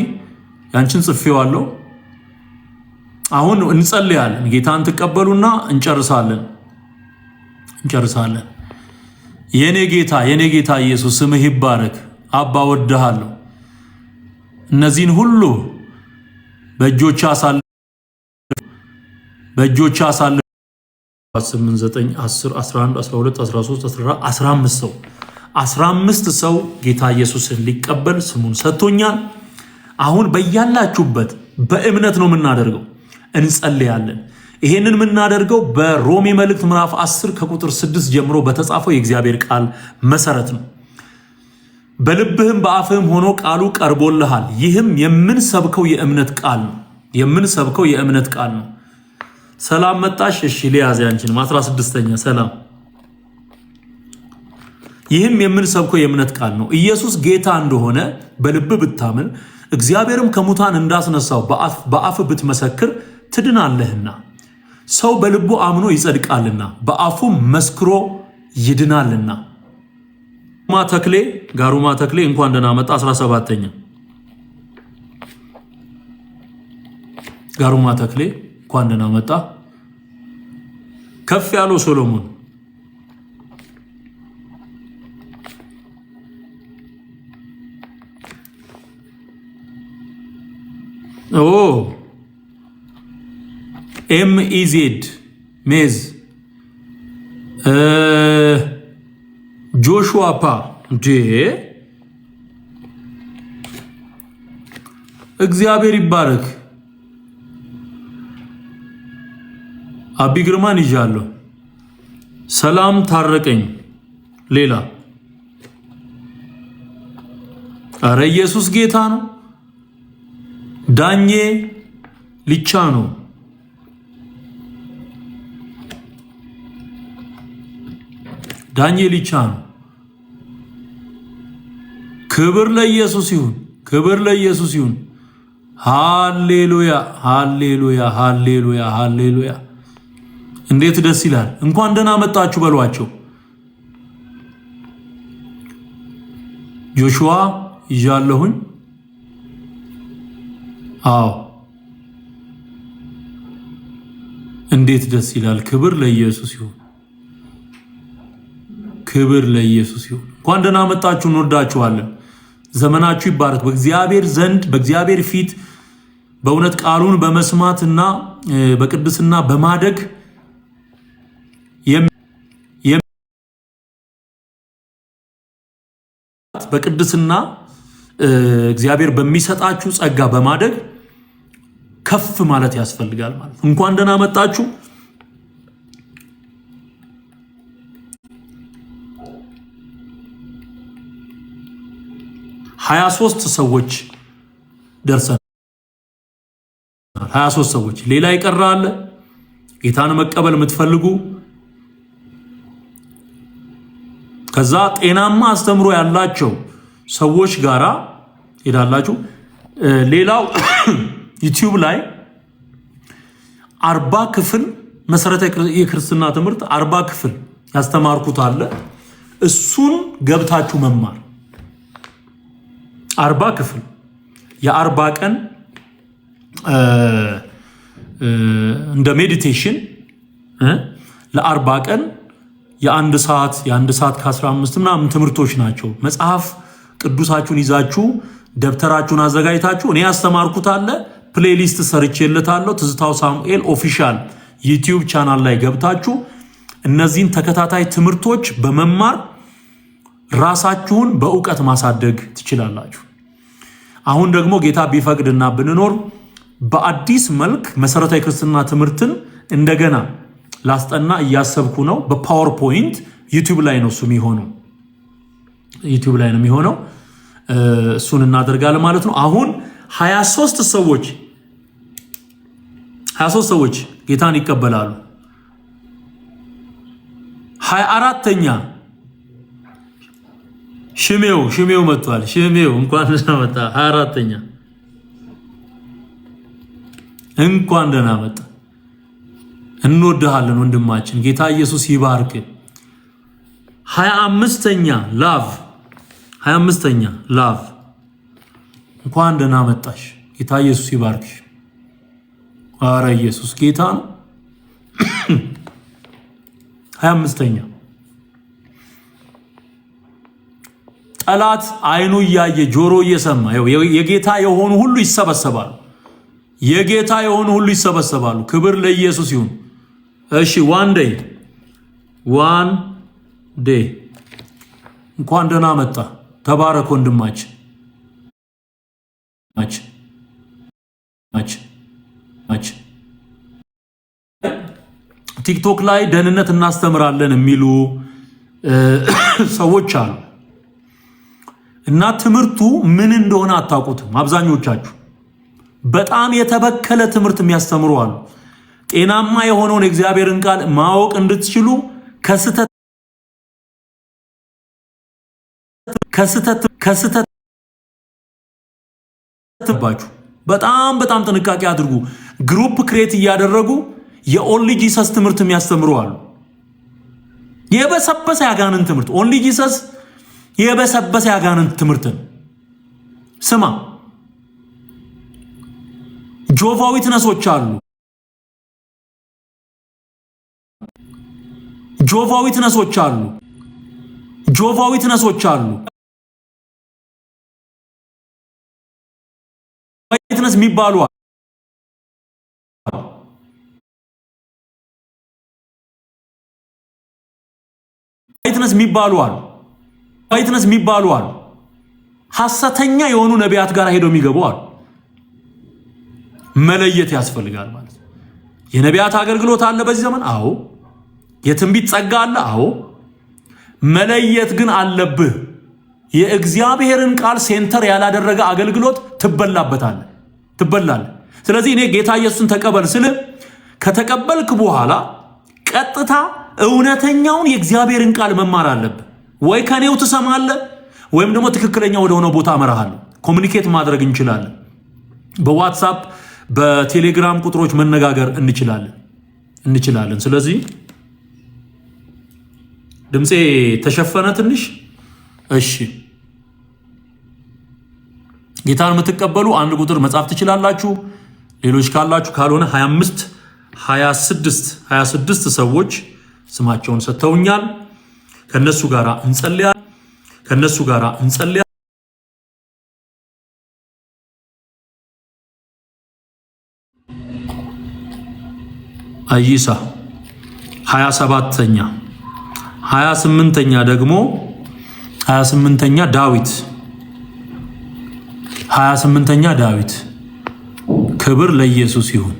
ያንቺን ጽፌዋለሁ። አሁን እንጸልያለን። ጌታን ትቀበሉና እንጨርሳለን። የኔ ጌታ ኢየሱስ ስምህ ይባረክ። አባ ወድሃለሁ። እነዚህን ሁሉ በእጆች አሳልፍ 8 9 10 11 12 13 14 15 ሰው ጌታ ኢየሱስን ሊቀበል ስሙን ሰጥቶኛል። አሁን በያላችሁበት በእምነት ነው የምናደርገው። እንጸልያለን። ይሄንን የምናደርገው በሮሜ መልእክት ምዕራፍ 10 ከቁጥር 6 ጀምሮ በተጻፈው የእግዚአብሔር ቃል መሰረት ነው። በልብህም በአፍህም ሆኖ ቃሉ ቀርቦልሃል። ይህም የምንሰብከው የእምነት ቃል ነው። ሰላም መጣሽ። እሺ ሊያዝ ያንቺን 16ኛ ሰላም። ይህም የምንሰብከው የእምነት ቃል ነው። ኢየሱስ ጌታ እንደሆነ በልብ ብታምን እግዚአብሔርም ከሙታን እንዳስነሳው በአፍ ብትመሰክር ትድናለህና። ሰው በልቡ አምኖ ይጸድቃልና በአፉም መስክሮ ይድናልና። ጋሩማ ተክሌ እንኳን ደህና መጣ። 17ኛ ጋሩማ ተክሌ እንኳን ደህና መጣ። ከፍ ያለው ሶሎሞን ኤምኢዜድ ሜዝ ጆሹዋ ፓ እንዴ! እግዚአብሔር ይባረክ። አቢ ግርማን ይዣለሁ። ሰላም ታረቀኝ። ሌላ አረ ኢየሱስ ጌታ ነው። ዳኜ ሊቻ ነው። ዳኜ ሊቻ ነው። ክብር ለኢየሱስ ይሁን። ሃሌሉያ ሃሌሉያ ሃሌሉያ ሃሌሉያ! እንዴት ደስ ይላል! እንኳን ደህና መጣችሁ በሏቸው። ጆሹዋ ይዣለሁኝ። አዎ እንዴት ደስ ይላል! ክብር ለኢየሱስ ይሁን። እንኳን ደህና መጣችሁ። እንወዳችኋለን። ዘመናችሁ ይባረክ። በእግዚአብሔር ዘንድ በእግዚአብሔር ፊት በእውነት ቃሉን በመስማትና በቅድስና በማደግ በቅድስና እግዚአብሔር በሚሰጣችሁ ጸጋ በማደግ ከፍ ማለት ያስፈልጋል ማለት ነው። እንኳን ደህና መጣችሁ። ሀያ 23 ሰዎች ደርሰናል። 23 ሰዎች። ሌላ ይቀራል። ጌታን መቀበል የምትፈልጉ ከዛ ጤናማ አስተምሮ ያላቸው ሰዎች ጋራ ሄዳላችሁ። ሌላው ዩቲዩብ ላይ 40 ክፍል መሰረታዊ የክርስትና ትምህርት 40 ክፍል ያስተማርኩት አለ። እሱን ገብታችሁ መማር 40 ክፍል የ40 ቀን እንደ ሜዲቴሽን ለ40 ቀን የአንድ ሰዓት ከ15 ምናምን ትምህርቶች ናቸው። መጽሐፍ ቅዱሳችሁን ይዛችሁ ደብተራችሁን አዘጋጅታችሁ እኔ ያስተማርኩት አለ ፕሌሊስት ሰርቼለታለሁ። ትዝታው ሳሙኤል ኦፊሻል ዩቲዩብ ቻናል ላይ ገብታችሁ እነዚህን ተከታታይ ትምህርቶች በመማር ራሳችሁን በእውቀት ማሳደግ ትችላላችሁ። አሁን ደግሞ ጌታ ቢፈቅድና ብንኖር በአዲስ መልክ መሰረታዊ ክርስትና ትምህርትን እንደገና ላስጠና እያሰብኩ ነው። በፓወርፖይንት ዩቲዩብ ላይ ነው እሱ የሚሆነው። ዩቲዩብ ላይ ነው የሚሆነው። እሱን እናደርጋለን ማለት ነው። አሁን 23 ሰዎች ጌታን ይቀበላሉ። 24ኛ ሽሜው መጥቷል። ሽሜው እንኳን ደህና መጣ። 24ኛ እንኳን ደህና መጣ። እንወድሃለን ወንድማችን። ጌታ ኢየሱስ ይባርክ። 25ኛ ላቭ እንኳን ደህና መጣሽ። ጌታ ኢየሱስ ይባርክሽ። አረ ኢየሱስ ጌታ ነው። 25ኛ ጠላት አይኑ እያየ ጆሮ እየሰማ የጌታ የሆኑ ሁሉ ይሰበሰባሉ። የጌታ የሆኑ ሁሉ ይሰበሰባሉ። ክብር ለኢየሱስ ይሁን። እሺ ዋን ዴይ እንኳን ደህና መጣ። ተባረክ ወንድማችን። ቲክቶክ ላይ ደህንነት እናስተምራለን የሚሉ ሰዎች አሉ እና ትምህርቱ ምን እንደሆነ አታውቁትም። አብዛኞቻችሁ በጣም የተበከለ ትምህርት የሚያስተምሩ አሉ። ጤናማ የሆነውን የእግዚአብሔርን ቃል ማወቅ እንድትችሉ ከስተት ባችሁ በጣም ጥንቃቄ አድርጉ። ግሩፕ ክሬት እያደረጉ የኦንሊ ጂሰስ ትምህርት የሚያስተምሩ አሉ። የበሰበሰ ያጋንን ትምህርት ኦንሊ ጂሰስ የበሰበሰ ያጋንን ትምህርትን ስማ። ጆቫ ዊትነሶች አሉ። ጆቫ ዊትነስ የሚባሉ አሉ። ሐሰተኛ የሆኑ ነቢያት ጋር ሄደው የሚገቡ አሉ። መለየት ያስፈልጋል ማለት ነው። የነቢያት አገልግሎት አለ በዚህ ዘመን። አዎ። የትንቢት ጸጋ አለ። አዎ። መለየት ግን አለብህ። የእግዚአብሔርን ቃል ሴንተር ያላደረገ አገልግሎት ትበላለህ። ስለዚህ እኔ ጌታ ኢየሱስን ተቀበል ስል ከተቀበልክ በኋላ ቀጥታ እውነተኛውን የእግዚአብሔርን ቃል መማር አለብህ። ወይ ከኔው ትሰማለህ ወይም ደግሞ ትክክለኛ ወደ ሆነ ቦታ አመራሃለሁ። ኮሙኒኬት ማድረግ እንችላለን። በዋትሳፕ በቴሌግራም ቁጥሮች መነጋገር እንችላለን። ስለዚህ ድምጼ ተሸፈነ ትንሽ። እሺ ጌታን የምትቀበሉ አንድ ቁጥር መጻፍ ትችላላችሁ። ሌሎች ካላችሁ ካልሆነ 26 ሰዎች ስማቸውን ሰጥተውኛል። ከነሱ ጋር እንጸልያ አይሳ 27ኛ 28ኛ ደግሞ 28ኛ ዳዊት 28ኛ ዳዊት ክብር ለኢየሱስ ይሁን።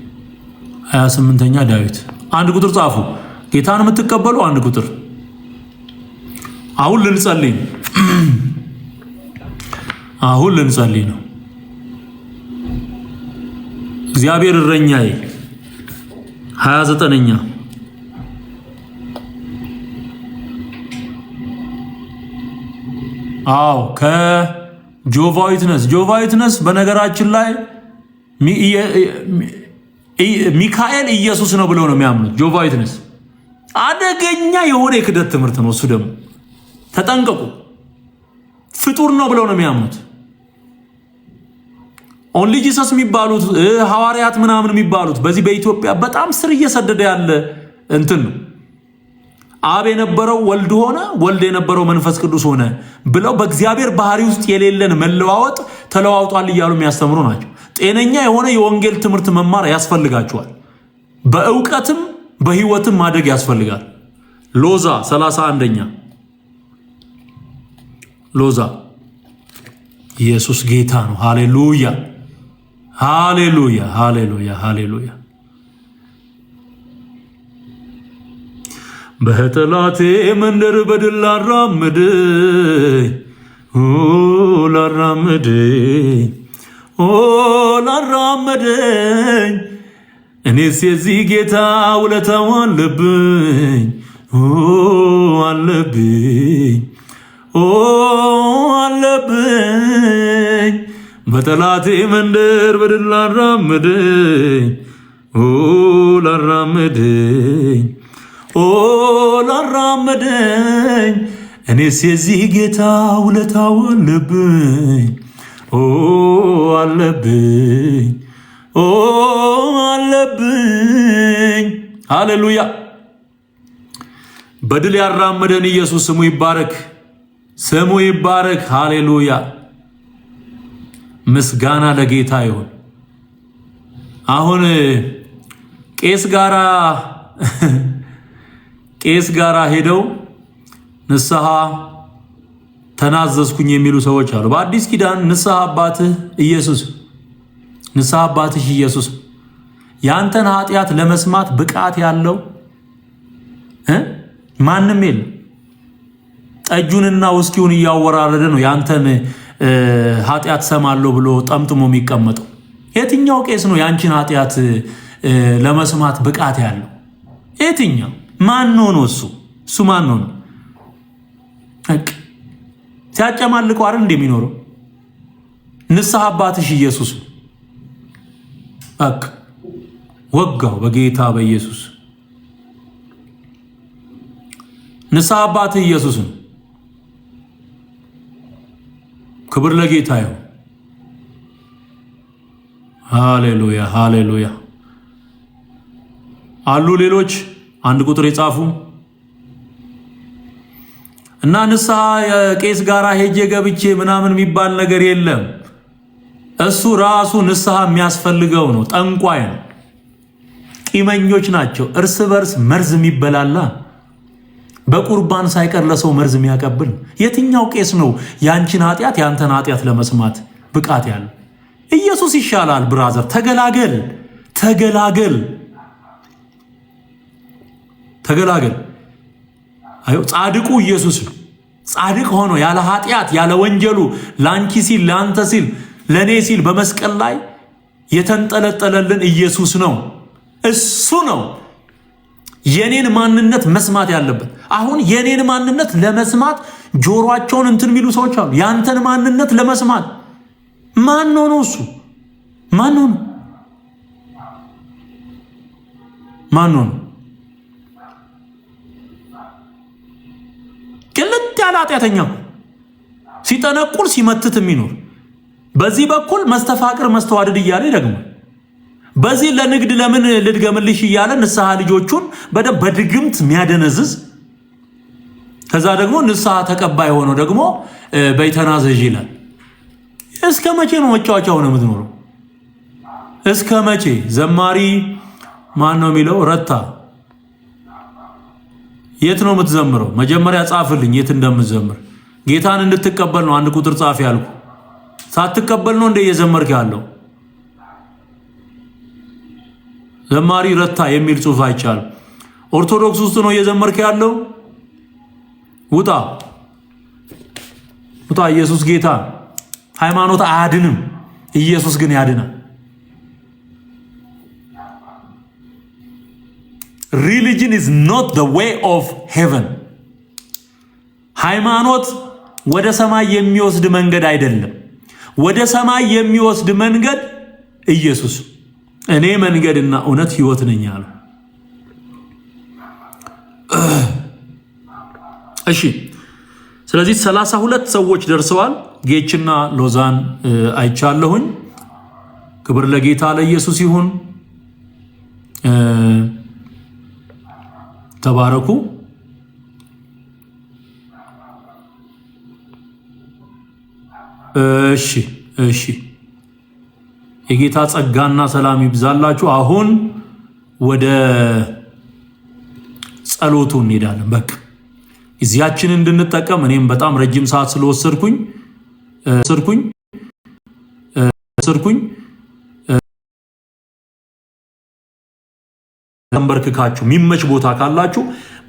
28ኛ ዳዊት አንድ ቁጥር ጻፉ። ጌታን የምትቀበሉ አንድ ቁጥር። አሁን ልንጸልይ አሁን ልንጸልይ ነው። እግዚአብሔር እረኛዬ 29ኛ አዎ ከጆቫ ዊትነስ በነገራችን ላይ ሚካኤል ኢየሱስ ነው ብለው ነው የሚያምኑት። ጆቫ ዊትነስ አደገኛ የሆነ የክደት ትምህርት ነው። እሱ ደግሞ ተጠንቀቁ። ፍጡር ነው ብለው ነው የሚያምኑት። ኦንሊ ጂሰስ የሚባሉት ሐዋርያት ምናምን የሚባሉት በዚህ በኢትዮጵያ በጣም ስር እየሰደደ ያለ እንትን ነው። አብ የነበረው ወልድ ሆነ፣ ወልድ የነበረው መንፈስ ቅዱስ ሆነ ብለው በእግዚአብሔር ባህሪ ውስጥ የሌለን መለዋወጥ ተለዋውጧል እያሉ የሚያስተምሩ ናቸው። ጤነኛ የሆነ የወንጌል ትምህርት መማር ያስፈልጋቸዋል። በእውቀትም በህይወትም ማደግ ያስፈልጋል። ሎዛ 31ኛ ሎዛ ኢየሱስ ጌታ ነው። ሃሌሉያ ሃሌሉያ ሃሌሉያ ሃሌሉያ። በጠላቴ መንደር በድል ላራምደኝ እኔስ የዚህ ጌታ ውለታው አለብኝ አለብኝ። በጠላቴ መንደር በድል ላራምደኝ እኔስ የዚህ ጌታ ውለታው አለብኝ አለብኝ። ሃሌሉያ። በድል ያራመደን ኢየሱስ ስሙ ይባረክ። ሃሌሉያ። ምስጋና ለጌታ ይሁን። አሁን ቄስ ጋራ ሄደው ንስሐ ተናዘዝኩኝ የሚሉ ሰዎች አሉ። በአዲስ ኪዳን ንስሐ አባትሽ ኢየሱስ ያንተን ኃጢአት ለመስማት ብቃት ያለው ማንም የለም። ጠጁንና ውስኪውን እያወራረደ ነው ያንተን ኃጢአት ሰማለሁ ብሎ ጠምጥሞ የሚቀመጠው። የትኛው ቄስ ነው ያንቺን ኃጢአት ለመስማት ብቃት ያለው? የትኛው? ማን ነው እሱ ማን ነው? ሲያጨማልቀው አይደል እንደሚኖረው? ንስሐ አባትሽ ኢየሱስ ወጋው በጌታ በኢየሱስ። ንስሐ አባትህ ኢየሱስ ነው። ክብር ለጌታ ይሁን። ሃሌሉያ ሃሌሉያ። አሉ ሌሎች አንድ ቁጥር የጻፉ እና ንስሐ የቄስ ጋራ ሄጄ ገብቼ ምናምን የሚባል ነገር የለም። እሱ ራሱ ንስሐ የሚያስፈልገው ነው። ጠንቋይ ነው። ቂመኞች ናቸው። እርስ በርስ መርዝ የሚበላላ በቁርባን ሳይቀር ለሰው መርዝ የሚያቀብል የትኛው ቄስ ነው ያንቺን ኃጢአት ያንተን ኃጢአት ለመስማት ብቃት ያለው? ኢየሱስ ይሻላል። ብራዘር ተገላገል። ጻድቁ ኢየሱስ ነው። ጻድቅ ሆኖ ያለ ኃጢአት ያለ ወንጀሉ ላንቺ ሲል ላንተ ሲል ለኔ ሲል በመስቀል ላይ የተንጠለጠለልን ኢየሱስ ነው። እሱ ነው የኔን ማንነት መስማት ያለበት። አሁን የኔን ማንነት ለመስማት ጆሮአቸውን እንትን የሚሉ ሰዎች አሉ። ያንተን ማንነት ለመስማት ማን ነው እሱ? ማን ነው? ቅልጥ ያለ ኃጢአተኛ ሲጠነቁል ሲመትት የሚኖር በዚህ በኩል መስተፋቅር መስተዋድድ እያለ ደግሞ በዚህ ለንግድ ለምን ልድገምልሽ እያለ ንስሐ ልጆቹን በድግምት የሚያደነዝዝ ከዛ ደግሞ ንስሐ ተቀባይ ሆኖ ደግሞ በይተናዘዥ ይላል። እስከ መቼ ነው መጫወቻ ሆነ የምትኖረው? እስከ መቼ? ዘማሪ ማን ነው የሚለው? ረታ የት ነው የምትዘምረው? መጀመሪያ ጻፍልኝ የት እንደምትዘምር። ጌታን እንድትቀበል ነው አንድ ቁጥር ጻፍ ያልኩ። ሳትቀበል ነው እንደ እየዘመርክ ያለው። ዘማሪ ረታ የሚል ጽሑፍ አይቻልም። ኦርቶዶክስ ውስጥ ነው እየዘመርክ ያለው። ውጣ ውጣ። ኢየሱስ ጌታ። ሃይማኖት አያድንም፣ ኢየሱስ ግን ያድናል። Religion is not the way of heaven. ሃይማኖት ወደ ሰማይ የሚወስድ መንገድ አይደለም። ወደ ሰማይ የሚወስድ መንገድ ኢየሱስ፣ እኔ መንገድና እውነት ሕይወት ነኝ አለ። እሺ፣ ስለዚህ 32 ሰዎች ደርሰዋል። ጌችና ሎዛን አይቻለሁኝ። ክብር ለጌታ ለኢየሱስ ይሁን። ተባረኩ። እሺ የጌታ ጸጋና ሰላም ይብዛላችሁ። አሁን ወደ ጸሎቱ እንሄዳለን። በቃ ጊዜያችንን እንድንጠቀም እኔም በጣም ረጅም ሰዓት ስለወሰድኩኝ ተንበርክካችሁ የሚመች ቦታ ካላችሁ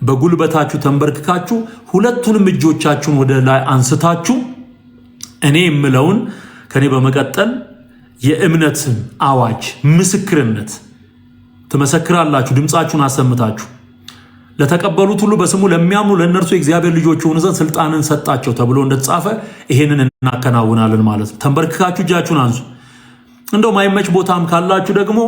በጉልበታችሁ ተንበርክካችሁ ሁለቱንም እጆቻችሁን ወደ ላይ አንስታችሁ እኔ የምለውን ከኔ በመቀጠል የእምነትን አዋጅ ምስክርነት ትመሰክራላችሁ። ድምጻችሁን አሰምታችሁ ለተቀበሉት ሁሉ በስሙ ለሚያምኑ ለእነርሱ የእግዚአብሔር ልጆች የሆኑ ዘንድ ስልጣንን ሰጣቸው ተብሎ እንደተጻፈ ይሄንን እናከናውናለን ማለት ነው። ተንበርክካችሁ እጃችሁን አንሱ። እንደው ማይመች ቦታም ካላችሁ ደግሞ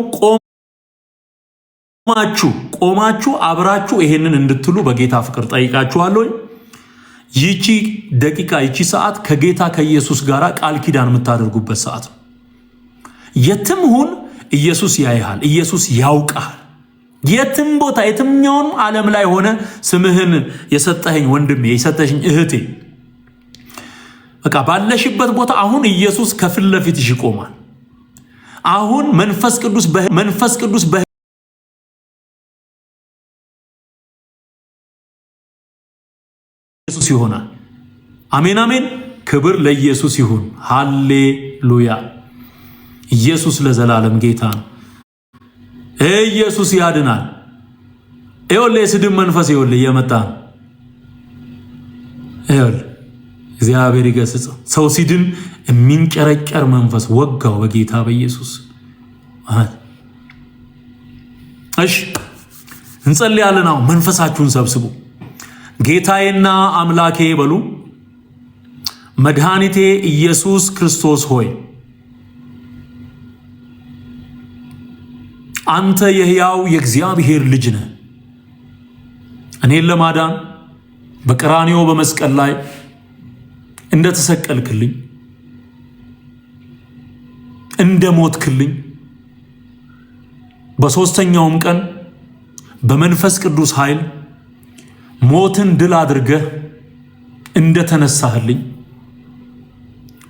ቆማችሁ አብራችሁ ይሄንን እንድትሉ በጌታ ፍቅር ጠይቃችኋለሁ። ይቺ ደቂቃ ይቺ ሰዓት ከጌታ ከኢየሱስ ጋር ቃል ኪዳን የምታደርጉበት ሰዓት ነው። የትም ሁን ኢየሱስ ያይሃል፣ ኢየሱስ ያውቃል። የትም ቦታ የትኛውም ዓለም ላይ ሆነ ስምህን የሰጠኸኝ ወንድሜ የሰጠሽኝ እህቴ በቃ ባለሽበት ቦታ አሁን ኢየሱስ ከፊት ለፊትሽ ይቆማል። አሁን መንፈስ ቅዱስ ኢየሱስ ይሆናል። አሜን አሜን። ክብር ለኢየሱስ ይሁን። ሃሌሉያ። ኢየሱስ ለዘላለም ጌታ ነው። ኢየሱስ ያድናል። ይኸውልህ የስድብ መንፈስ ይኸውልህ እየመጣ ነው። ይኸውልህ እግዚአብሔር ይገስጸው። ሰው ሲድን የሚንጨረጨር መንፈስ ወጋው በጌታ በኢየሱስ። እሺ እንጸልያለን። አሁን መንፈሳችሁን ሰብስቡ። ጌታዬና አምላኬ በሉ። መድኃኒቴ ኢየሱስ ክርስቶስ ሆይ አንተ የሕያው የእግዚአብሔር ልጅ ነህ። እኔን ለማዳን በቀራንዮ በመስቀል ላይ እንደተሰቀልክልኝ እንደሞትክልኝ በሦስተኛውም ቀን በመንፈስ ቅዱስ ኃይል ሞትን ድል አድርገህ እንደተነሳህልኝ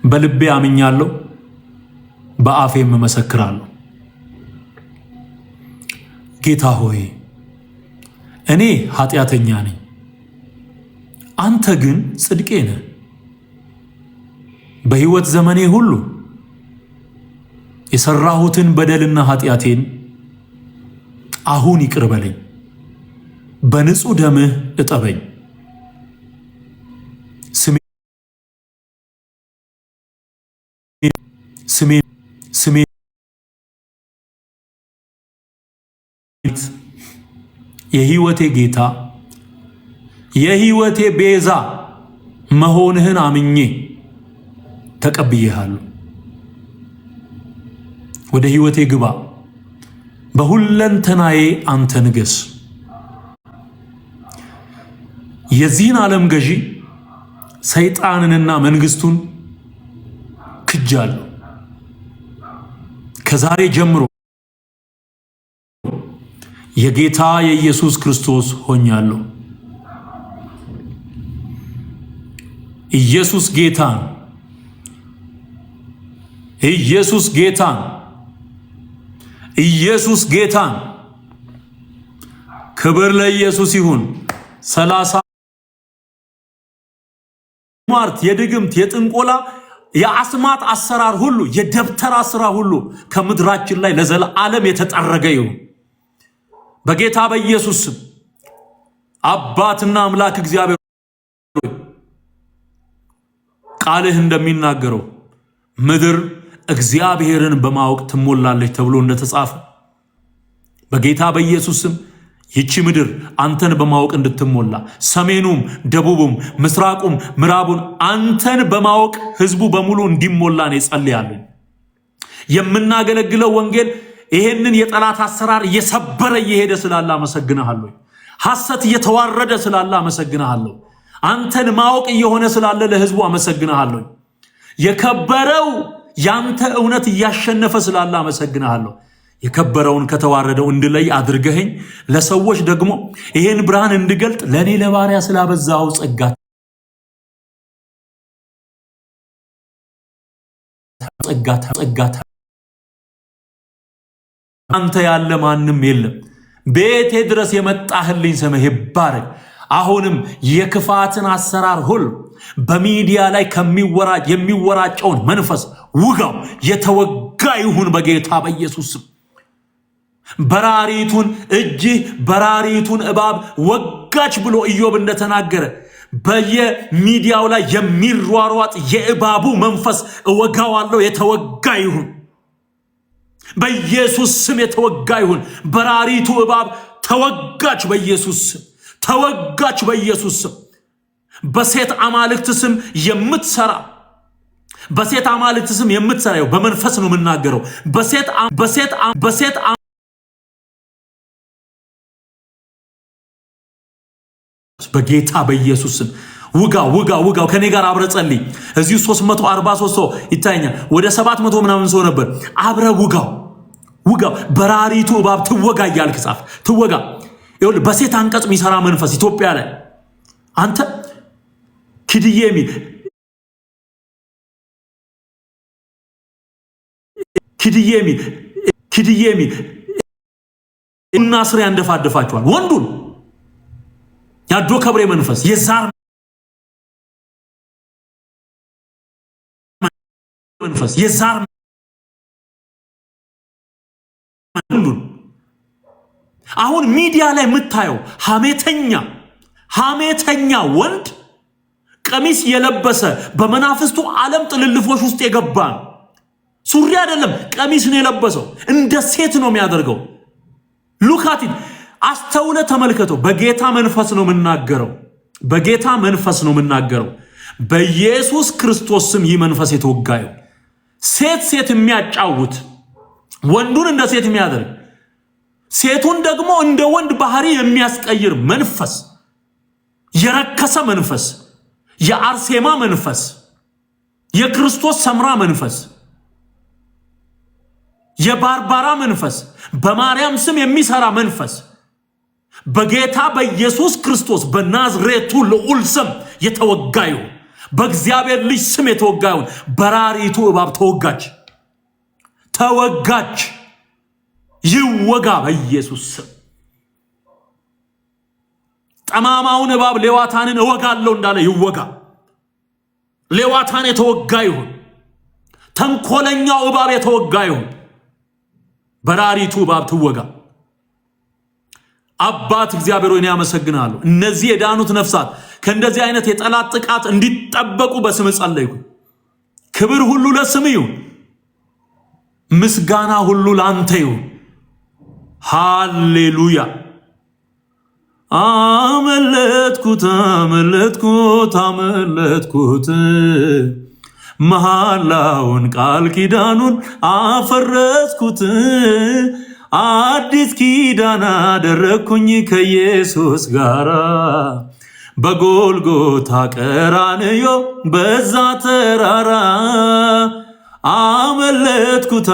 በልቤ አምኛለሁ፣ በአፌም እመሰክራለሁ። ጌታ ሆይ እኔ ኃጢአተኛ ነኝ፣ አንተ ግን ጽድቄ ነህ። በሕይወት ዘመኔ ሁሉ የሰራሁትን በደልና ኃጢአቴን አሁን ይቅር በለኝ፣ በንጹህ ደምህ እጠበኝ። ስሜ የሕይወቴ ጌታ የሕይወቴ ቤዛ መሆንህን አምኜ ተቀብዬሃለሁ። ወደ ሕይወቴ ግባ፣ በሁለንተናዬ አንተ ንገስ። የዚህን ዓለም ገዢ ሰይጣንንና መንግስቱን ክጃለሁ። ከዛሬ ጀምሮ የጌታ የኢየሱስ ክርስቶስ ሆኛለሁ። ኢየሱስ ጌታን ኢየሱስ ጌታን ኢየሱስ ጌታን። ክብር ለኢየሱስ ይሁን። 30 ማርት የድግምት የጥንቆላ የአስማት አሰራር ሁሉ የደብተራ ስራ ሁሉ ከምድራችን ላይ ለዘላለም የተጠረገ ይሁን በጌታ በኢየሱስ ስም። አባትና አምላክ እግዚአብሔር ቃልህ እንደሚናገረው ምድር እግዚአብሔርን በማወቅ ትሞላለች ተብሎ እንደተጻፈ በጌታ በኢየሱስ ስም ይቺ ምድር አንተን በማወቅ እንድትሞላ ሰሜኑም ደቡቡም ምስራቁም ምዕራቡን አንተን በማወቅ ህዝቡ በሙሉ እንዲሞላ ነው ጸልያለሁ። የምናገለግለው ወንጌል ይሄንን የጠላት አሰራር እየሰበረ እየሄደ ስላለ አመሰግናለሁ። ሐሰት እየተዋረደ ስላለ አመሰግናለሁ። አንተን ማወቅ እየሆነ ስላለ ለህዝቡ አመሰግናለሁ። የከበረው ያንተ እውነት እያሸነፈ ስላለ አመሰግናለሁ። የከበረውን ከተዋረደው እንድለይ አድርገኸኝ ለሰዎች ደግሞ ይሄን ብርሃን እንድገልጥ ለኔ ለባሪያ ስላበዛው ጸጋ አንተ ያለ ማንም የለም። ቤቴ ድረስ የመጣህልኝ ስምህ ይባረክ። አሁንም የክፋትን አሰራር ሁሉ በሚዲያ ላይ የሚወራጨውን መንፈስ ውጋው፣ የተወጋ ይሁን በጌታ በኢየሱስ ስም። በራሪቱን እጅህ በራሪቱን እባብ ወጋች ብሎ ኢዮብ እንደተናገረ በየሚዲያው ላይ የሚሯሯጥ የእባቡ መንፈስ እወጋዋለሁ። የተወጋ ይሁን በኢየሱስ ስም፣ የተወጋ ይሁን። በራሪቱ እባብ ተወጋች በኢየሱስ ስም፣ ተወጋች በኢየሱስ ስም። በሴት አማልክት ስም የምትሰራ በሴት አማልክት ስም የምትሰራ በመንፈስ ነው የምናገረው። በሴት በጌታ በኢየሱስ ስም ውጋው። ከኔ ጋር አብረ ጸልይ። እዚሁ 343 ሰው ይታየኛል። ወደ 700 ምናምን ሰው ነበር። አብረ ውጋው። በራሪቱ እባብ ትወጋ እያልክ ጻፍ። ትወጋ። ይኸውልህ በሴት አንቀጽ የሚሰራ መንፈስ ኢትዮጵያ ላይ አንተ ኪድዬ የሚል እና ስር ያንደፋደፋቸዋል። ወንዱን ያዶ ከብሬ መንፈስ የዛር መንፈስ የዛር አሁን ሚዲያ ላይ የምታየው ሐሜተኛ ወንድ ቀሚስ የለበሰ በመናፍስቱ ዓለም ጥልልፎች ውስጥ የገባ ሱሪ አይደለም ቀሚስ ነው የለበሰው። እንደ ሴት ነው የሚያደርገው። ሉካቲን አስተውለ ተመልከተው። በጌታ መንፈስ ነው የምናገረው። በኢየሱስ ክርስቶስ ስም ይህ መንፈስ የተወጋዩ ሴት የሚያጫውት ወንዱን እንደ ሴት የሚያደርግ ሴቱን ደግሞ እንደ ወንድ ባህሪ የሚያስቀይር መንፈስ፣ የረከሰ መንፈስ፣ የአርሴማ መንፈስ፣ የክርስቶስ ሰምራ መንፈስ፣ የባርባራ መንፈስ፣ በማርያም ስም የሚሰራ መንፈስ በጌታ በኢየሱስ ክርስቶስ በናዝሬቱ ልዑል ስም የተወጋዩ በእግዚአብሔር ልጅ ስም የተወጋዩ በራሪቱ እባብ ተወጋች። ይወጋ በኢየሱስ ስም። ጠማማውን እባብ ሌዋታንን እወጋለሁ እንዳለ ይወጋ። ሌዋታን የተወጋ ይሁን። ተንኮለኛው እባብ የተወጋ ይሁን። በራሪቱ እባብ ትወጋ። አባት እግዚአብሔር ሆይ ያመሰግናለሁ። እነዚህ የዳኑት ነፍሳት ከእንደዚህ አይነት የጠላት ጥቃት እንዲጠበቁ በስም ጸለይኩ። ክብር ሁሉ ለስም ይሁን። ምስጋና ሁሉ ላንተ ይሁን። ሃሌሉያ። አመለጥኩት መሐላውን ቃል ኪዳኑን አፈረስኩት። አዲስ ኪዳን አደረግኩኝ ከኢየሱስ ጋራ በጎልጎታ ቀራንዮ በዛ ተራራ። አመለጥኩት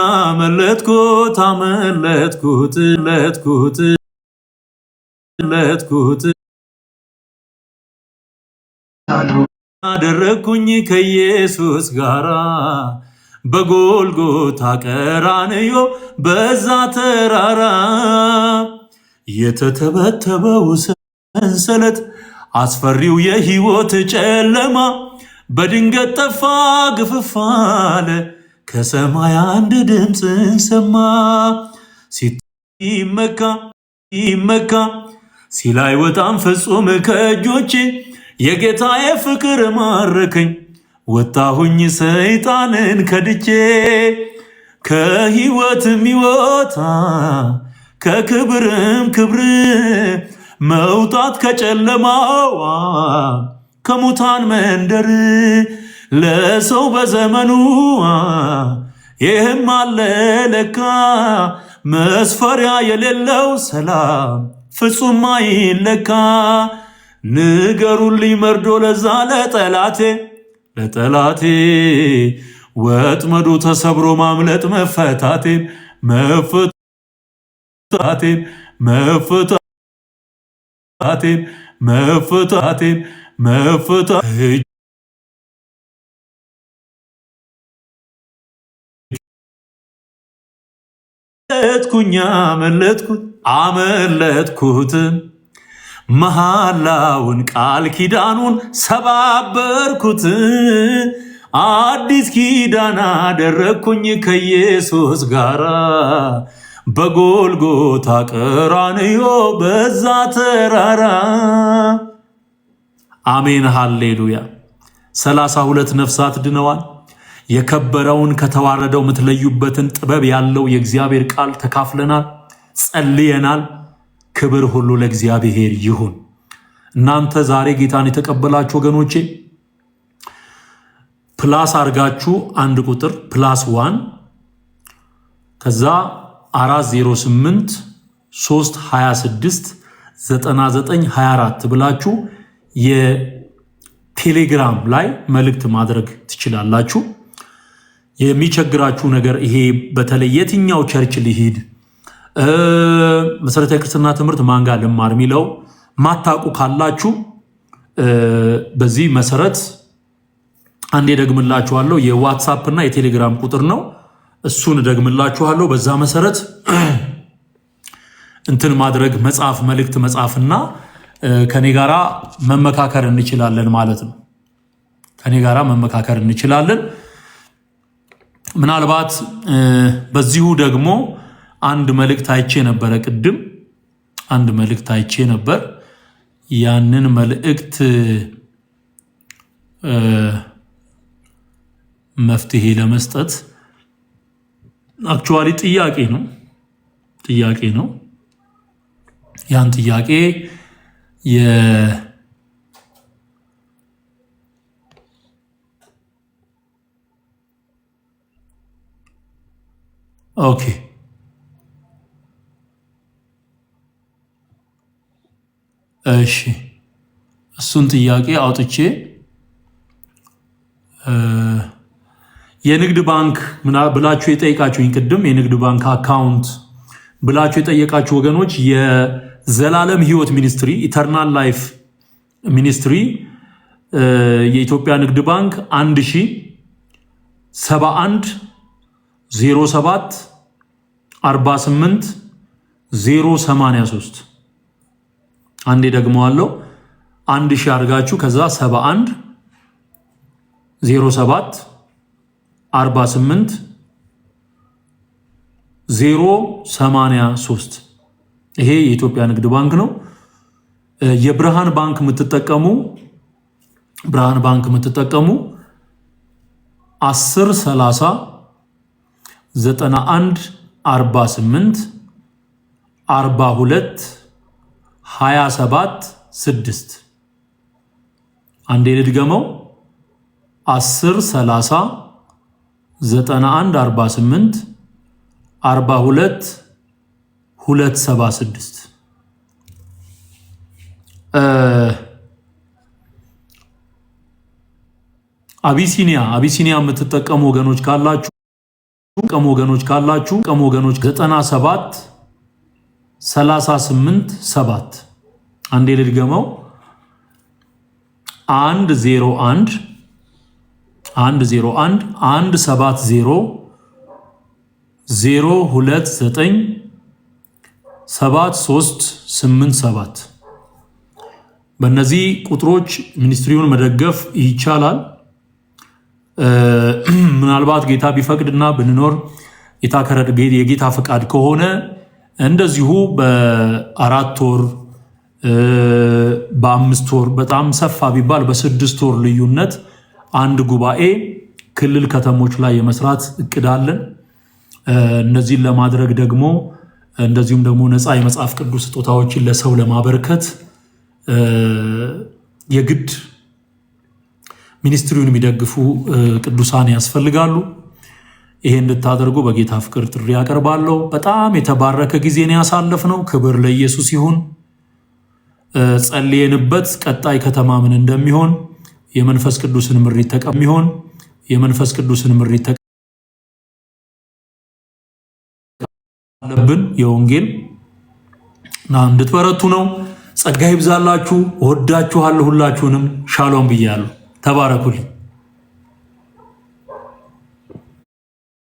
አደረግኩኝ ከኢየሱስ ጋራ በጎልጎታ ቀራንዮ በዛ ተራራ። የተተበተበው ሰንሰለት አስፈሪው የሕይወት ጨለማ በድንገት ጠፋ ግፍፍ አለ ከሰማይ አንድ ድምፅን ሰማ ሲመካ ይመካ ሲላይ ወጣም ፍጹም ከእጆቼ የጌታዬ ፍቅር ማረከኝ ወጣሁኝ ሰይጣንን ከድቼ ከህይወትም ይወጣ ከክብርም ክብር መውጣት ከጨለማዋ ከሙታን መንደር ለሰው በዘመኑ ይህም አለ ለካ መስፈሪያ የሌለው ሰላም ፍጹም አይለካ ንገሩልኝ መርዶ ለዛ ለጠላቴ ወጥመዱ ተሰብሮ ማምለጥ መፈታቴን አመለጥኩት መሐላውን ቃል ኪዳኑን ሰባበርኩት አዲስ ኪዳን አደረግኩኝ ከኢየሱስ ጋር በጎልጎታ ቀራንዮ በዛ ተራራ። አሜን ሃሌሉያ። 32 ነፍሳት ድነዋል። የከበረውን ከተዋረደው የምትለዩበትን ጥበብ ያለው የእግዚአብሔር ቃል ተካፍለናል፣ ጸልየናል። ክብር ሁሉ ለእግዚአብሔር ይሁን። እናንተ ዛሬ ጌታን የተቀበላችሁ ወገኖቼ ፕላስ አርጋችሁ አንድ ቁጥር +1 ከዛ 408 326 9924 ብላችሁ የቴሌግራም ላይ መልእክት ማድረግ ትችላላችሁ። የሚቸግራችሁ ነገር ይሄ በተለይ የትኛው ቸርች ሊሄድ መሰረታዊ ክርስትና ትምህርት ማን ጋር ልማር የሚለው ማታቁ ካላችሁ በዚህ መሰረት አንዴ ደግምላችኋለሁ። የዋትስአፕ እና የቴሌግራም ቁጥር ነው። እሱን ደግምላችኋለሁ። በዛ መሰረት እንትን ማድረግ መጻፍ መልእክት መጻፍና ከኔ ጋራ መመካከር እንችላለን ማለት ነው። ከኔ ጋራ መመካከር እንችላለን። ምናልባት በዚሁ ደግሞ አንድ መልእክት አይቼ ነበረ። ቅድም አንድ መልእክት አይቼ ነበር። ያንን መልእክት መፍትሄ ለመስጠት አክቹዋሊ ጥያቄ ነው። ያን ጥያቄ ኦኬ እሺ፣ እሱን ጥያቄ አውጥቼ የንግድ ባንክ ብላችሁ የጠየቃችሁኝ ቅድም የንግድ ባንክ አካውንት ብላችሁ የጠየቃችሁ ወገኖች የዘላለም ሕይወት ሚኒስትሪ ኢተርናል ላይፍ ሚኒስትሪ የኢትዮጵያ ንግድ ባንክ 1071 07 48 083 አንዴ ደግሞ አለው 1000 አድርጋችሁ ከዛ 71 07 48 083 ይሄ የኢትዮጵያ ንግድ ባንክ ነው። የብርሃን ባንክ የምትጠቀሙ 10 30 91 48 42 27 6 አንዴ ልድገመው 10 30 91 48 42 276 አቢሲኒያ የምትጠቀሙ ወገኖች ካላችሁ 97 38 7 አንዴ ልድገመው 101 170 029 7387 በእነዚህ ቁጥሮች ሚኒስትሪውን መደገፍ ይቻላል። ምናልባት ጌታ ቢፈቅድና ብንኖር የጌታ ፈቃድ ከሆነ እንደዚሁ በ4 ወር በ5 ወር በጣም ሰፋ ቢባል በ6 ወር ልዩነት አንድ ጉባኤ ክልል ከተሞች ላይ የመስራት እቅድ አለን። እነዚህን ለማድረግ ደግሞ እንደዚሁም ደግሞ ነፃ የመጽሐፍ ቅዱስ ስጦታዎችን ለሰው ለማበርከት የግድ ሚኒስትሪውን የሚደግፉ ቅዱሳን ያስፈልጋሉ። ይሄ እንድታደርጉ በጌታ ፍቅር ጥሪ ያቀርባለሁ። በጣም የተባረከ ጊዜን ያሳለፍነው። ክብር ለኢየሱስ ይሁን። ጸልየንበት ቀጣይ ከተማ ምን እንደሚሆን የመንፈስ ቅዱስን ምሪት ተቀሚሆን የመንፈስ ቅዱስን ምሪት ተቀበልን የወንጌል እና እንድትበረቱ ነው። ጸጋ ይብዛላችሁ። ወዳችኋለሁ። ሁላችሁንም ሻሎም ብያለሁ። ተባረኩልኝ።